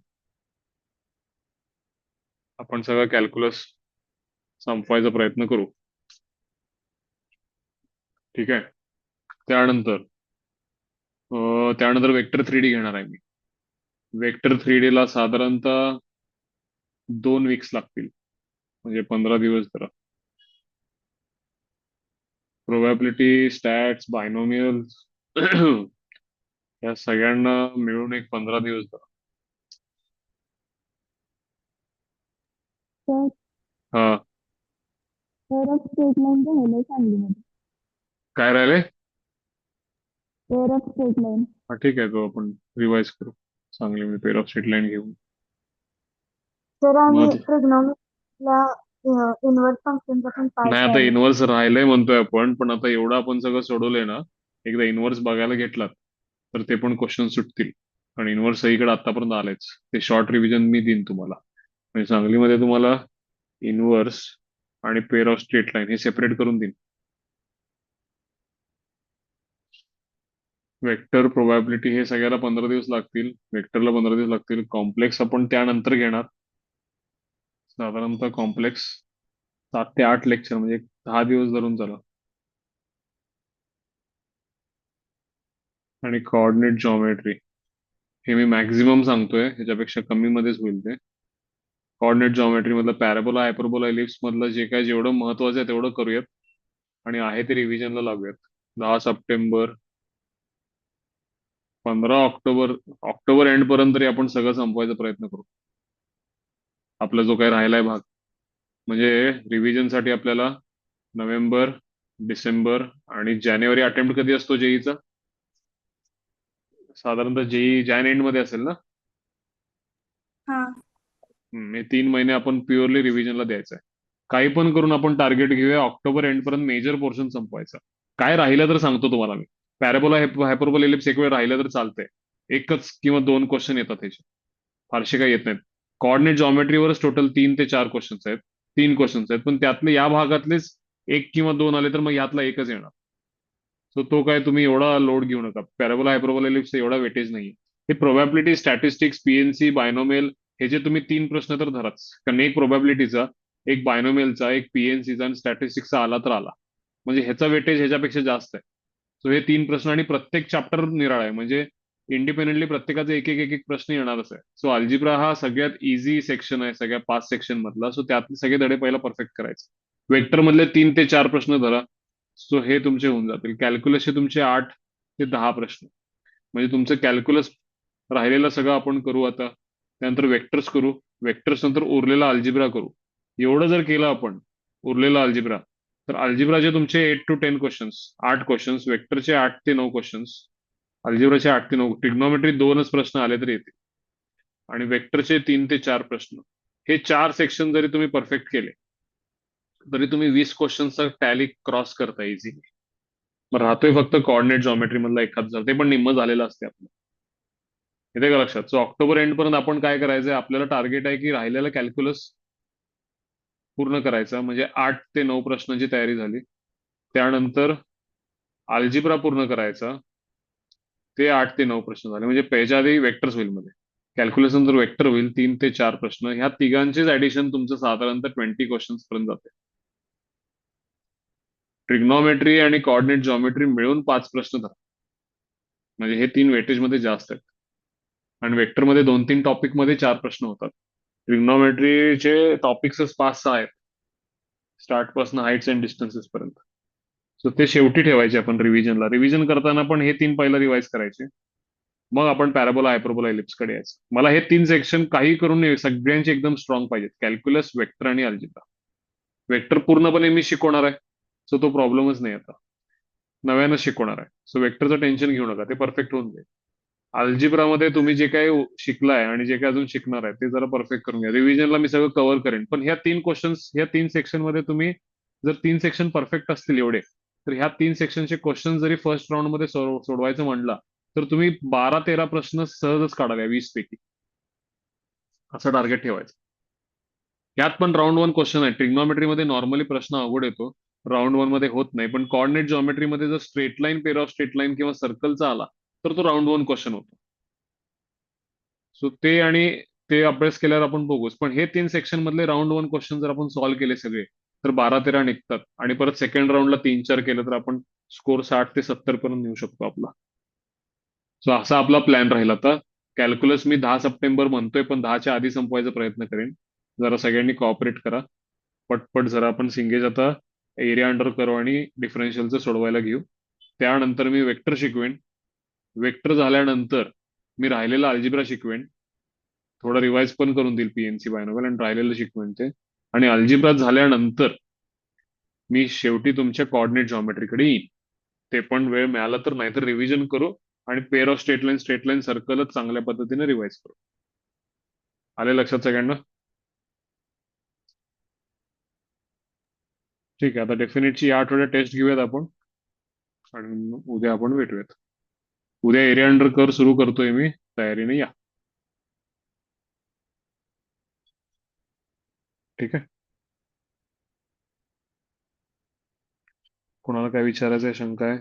आपण सगळं कॅल्क्युलस संपवायचा प्रयत्न करू. ठीक आहे. त्यानंतर त्यानंतर वेक्टर 3D घेणार आहे मी. वेक्टर 3D ला साधारणतः 2 वीक्स लागतील, म्हणजे 15 दिवस जरा. प्रोबॅबिलिटी, स्टॅट्स, बायनोमियल्स या सगळ्यांना मिळून एक 15 दिवस जरा. तर हा, पेअर ऑफ स्ट्रेट लाईन राहिले सांगलीमध्ये. काय राहिले? Pair of straight line. हा ठीक आहे, तो आपण रिवाइज करू. चांगले मी पेअर ऑफ स्ट्रेट लाईन घेऊन. तर आम्ही मग ट्रिग्नॉमेट्रीला इन्व्हर्स फंक्शनचा पण पार्ट नाही, आता इन्व्हर्स राहिलंय म्हणतोय आपण, पण आता एवढं आपण सगळं सोडवलंय ना, एकदा इन्व्हर्स बघायला घेतलात तर ते पण क्वेश्चन सुटतील. आणि इन्व्हर्स सगळीकडे आतापर्यंत आलेच. ते शॉर्ट रिव्हिजन मी देईन तुम्हाला. म्हणजे सांगलीमध्ये तुम्हाला इन्व्हर्स आणि पेअर ऑफ स्ट्रेट लाईन हे सेपरेट करून देईन. वेक्टर, प्रोबॅबिलिटी हे सगळ्याला 15 दिवस लागतील. वेक्टरला 15 दिवस लागतील. कॉम्प्लेक्स आपण त्यानंतर घेणार. साधारणतः कॉम्प्लेक्स 7 ते 8 लेक्चर, म्हणजे 10 दिवस धरून चला. आणि कोऑर्डिनेट जॉमेट्री हे मी मॅक्झिमम सांगतोय, ह्याच्यापेक्षा कमी मध्येच होईल ते. कोऑर्डिनेट जॉमेट्री मधलं पॅराबोला, हायपरबोला, एलिप्स मधलं जे काय जेवढं महत्वाचं आहे तेवढं करूयात आणि आहे ते रिव्हिजनला लावूयात. 10 सप्टेंबर, 15 ऑक्टोबर, ऑक्टोबर एंड पर्यंत तरी आपण सगळं संपवायचा प्रयत्न करू. आपला जो काही राहिलाय भाग, म्हणजे रिव्हिजनसाठी आपल्याला नोव्हेंबर, डिसेंबर आणि जानेवारी अटेम्प्ट कधी असतो जेईचा? साधारणतः जेई जॅन एंड मध्ये असेल ना? हे 3 महिने आपण प्युअरली रिव्हिजनला द्यायचं आहे. काही पण करून आपण टार्गेट घेऊया ऑक्टोबर एंड पर्यंत मेजर पोर्शन संपवायचा. काय राहिलं तर सांगतो तुम्हाला मी. पॅराबोला, हायपरबोला, एलिप्स एक वेळ राहिलं तर चालतंय. एकच किंवा 2 क्वेश्चन येतात त्याचे, फारसे काही येत नाहीत. कोऑर्डिनेट जॉमेट्रीवरच टोटल 3 ते 4 क्वेश्चन्स आहेत. 3 क्वेश्चन्स आहेत, पण त्यातले या भागातलेच 1 किंवा 2 आले तर मग यातला एकच येणार. सो तो काय तुम्ही एवढा लोड घेऊ नका. पॅराबोला, हायपरबोला, एलिप्स एवढा वेटेज नाही. हे प्रोबॅबिलिटी, स्टॅटिस्टिक्स, पीएनसी, बायनोमियल हे जे तुम्ही 3 प्रश्न तर धराच. कारण एक प्रोबॅबिलिटीचा, एक बायनोमियलचा, एक पीएनसीचा आणि स्टॅटिस्टिक्सचा आला तर आला, म्हणजे ह्याचा वेटेज ह्याच्यापेक्षा जास्त आहे. सो हे 3 प्रश्न आणि प्रत्येक चॅप्टर निराळा आहे, म्हणजे इंडिपेंडेंटली प्रत्येकाचा एक एक एक एक प्रश्न येणारच आहे. सो अल्जिब्रा हा सगळ्यात इझी सेक्शन आहे सगळ्या 5 सेक्शन मधला. सो त्यातले सगळे धडे पहिला परफेक्ट करायचे. वेक्टर मधले 3 ते 4 प्रश्न धरा. सो हे तुमचे होऊन जातील. कॅल्क्युलसचे तुमचे 8 ते 10 प्रश्न, म्हणजे तुमचं कॅल्क्युलस राहिलेलं सगळं आपण करू आता. त्यानंतर वेक्टर्स करू. वेक्टर्स नंतर उरलेला अल्जिब्रा करू. एवढं जर केलं आपण उरलेला अल्जिब्रा, तर अल्जिब्राचे तुमचे 8 to 10 क्वेश्चन्स, 8 क्वेश्चन्स, वेक्टरचे 8 ते 9 क्वेश्चन्स, अल्जिब्राचे 8 ते 9, ट्रिग्नोमेट्री 2च प्रश्न आले तरी येतील, आणि वेक्टरचे 3 ते 4 प्रश्न. हे 4 सेक्शन जरी तुम्ही परफेक्ट केले तरी तुम्ही 20 क्वेश्चन्सचा टॅली क्रॉस करता इझिली. मग राहतोय फक्त कोऑर्डिनेट जॉमेट्री मधला एखाद झालं, ते पण निम्म झालेलं असते आपलं. येते का लक्षात? सो ऑक्टोबर एंड पर्यंत आपण काय करायचंय, आपल्याला टार्गेट आहे की राहिलेलं कॅल्क्युलस पूर्ण करायचा, म्हणजे 8 ते 9 प्रश्नांची तयारी झाली. त्यानंतर अल्जिब्रा पूर्ण करायचा, ते 8 ते 9 प्रश्न झाले, म्हणजे पेजा आधी वेक्टर्स होईल. मध्ये कॅल्क्युलस नंतर वेक्टर होईल 3 ते 4 प्रश्न. ह्या तिघांचेच ऍडिशन तुमचं साधारणतः 20 क्वेश्चन्स पर्यंत जाते. ट्रिग्नॉमेट्री आणि कोऑर्डिनेट जॉमेट्री मिळून 5 प्रश्न धरा, म्हणजे हे 3 वेटेज मध्ये जास्त आहेत. आणि वेक्टर मध्ये 2-3 टॉपिक मध्ये 4 प्रश्न होतात. ट्रिग्नॉमेट्रीचे टॉपिक्सच 5-6 आहेत, स्टार्ट पासून हाईट्स अँड डिस्टन्सेस पर्यंत. सो ते शेवटी ठेवायचे आपण रिव्हिजनला. रिव्हिजन करताना पण हे 3 पहिला रिवाइज करायचे, मग आपण पॅराबोला, हायपरबोला, एलिप्स कडे यायचं. मला हे 3 सेक्शन काही करून सगळ्यांचे एकदम स्ट्रॉंग पाहिजेत, कॅल्क्युलस, वेक्टर आणि अल्जिब्रा. वेक्टर पूर्णपणे मी शिकवणार आहे, सो तो प्रॉब्लेमच नाही. आता नव्यानं शिकवणार आहे, सो वेक्टरचं टेन्शन घेऊ नका, ते परफेक्ट होऊन जाईल. अल्जिब्रामध्ये तुम्ही जे काही शिकलाय आणि जे काही अजून शिकणार आहे ते जरा परफेक्ट करून घ्या. रिव्हिजनला मी सगळं कव्हर करेन, पण ह्या 3 क्वेश्चन्स, ह्या 3 सेक्शन मध्ये तुम्ही जर 3 सेक्शन परफेक्ट असतील एवढे, तर ह्या 3 सेक्शनचे क्वेश्चन जरी फर्स्ट राऊंड मध्ये सोडवायचं म्हणला तर तुम्ही 12-13 प्रश्न सहजच काढाल 20 पैकी. असं टार्गेट ठेवायचं. यात पण राऊंड 1 क्वेश्चन आहे. ट्रिग्नॉमेट्रीमध्ये नॉर्मली प्रश्न अवघड येतो, राऊंड 1 मध्ये होत नाही, पण कोऑर्डिनेट जॉमेट्रीमध्ये जर straight line, pair of straight line किंवा सर्कलचा आला तर तो राऊंड 1 क्वेश्चन होतो. सो ते आणि ते अभ्यास केल्यावर आपण बघूच. पण हे 3 सेक्शन मधले राऊंड 1 क्वेश्चन जर आपण सॉल्व्ह केले सगळे, तर 12-13 निघतात आणि परत सेकंड राऊंडला 3-4 केलं तर आपण स्कोर 60 ते 70 पर्यंत नेऊ शकतो आपला. सो असा आपला प्लॅन राहील आता. कॅल्क्युलस मी 10 सप्टेंबर म्हणतोय, पण 10च्या आधी संपवायचा प्रयत्न करेन. जरा सगळ्यांनी कॉपरेट करा. पटपट जरा आपण सिंगेज आता एरिया अंडर कर्व आणि डिफरन्शियलचं सोडवायला घेऊ. त्यानंतर मी वेक्टर शिकवेन. वेक्टर झाल्यानंतर मी राहिलेला अल्जिब्रा शिकवेन. थोडं रिवाइज पण करून देईल पीएनसी बायनोमियल आणि राहिलेलं शिकवेन ते. आणि अल्जिब्रा झाल्यानंतर मी शेवटी तुमच्या कोऑर्डिनेट जॉमेट्रीकडे येईन. ते पण वेळ मिळाला तर, नाहीतर रिव्हिजन करू आणि पेअर ऑफ स्ट्रेट लाईन सर्कलच चांगल्या पद्धतीने रिवाइज करू. आले लक्षात सगळ्यांना? ठीक आहे, आता डेफिनेटची या आठवड्यात टेस्ट घेऊयात आपण आणि मग उद्या आपण भेटूयात. उद्या एरिया अंडर कर्व सुरू करतोय मी, तयारीने या. ठीक आहे. कोणाला काय विचारायचं आहे, शंका आहे?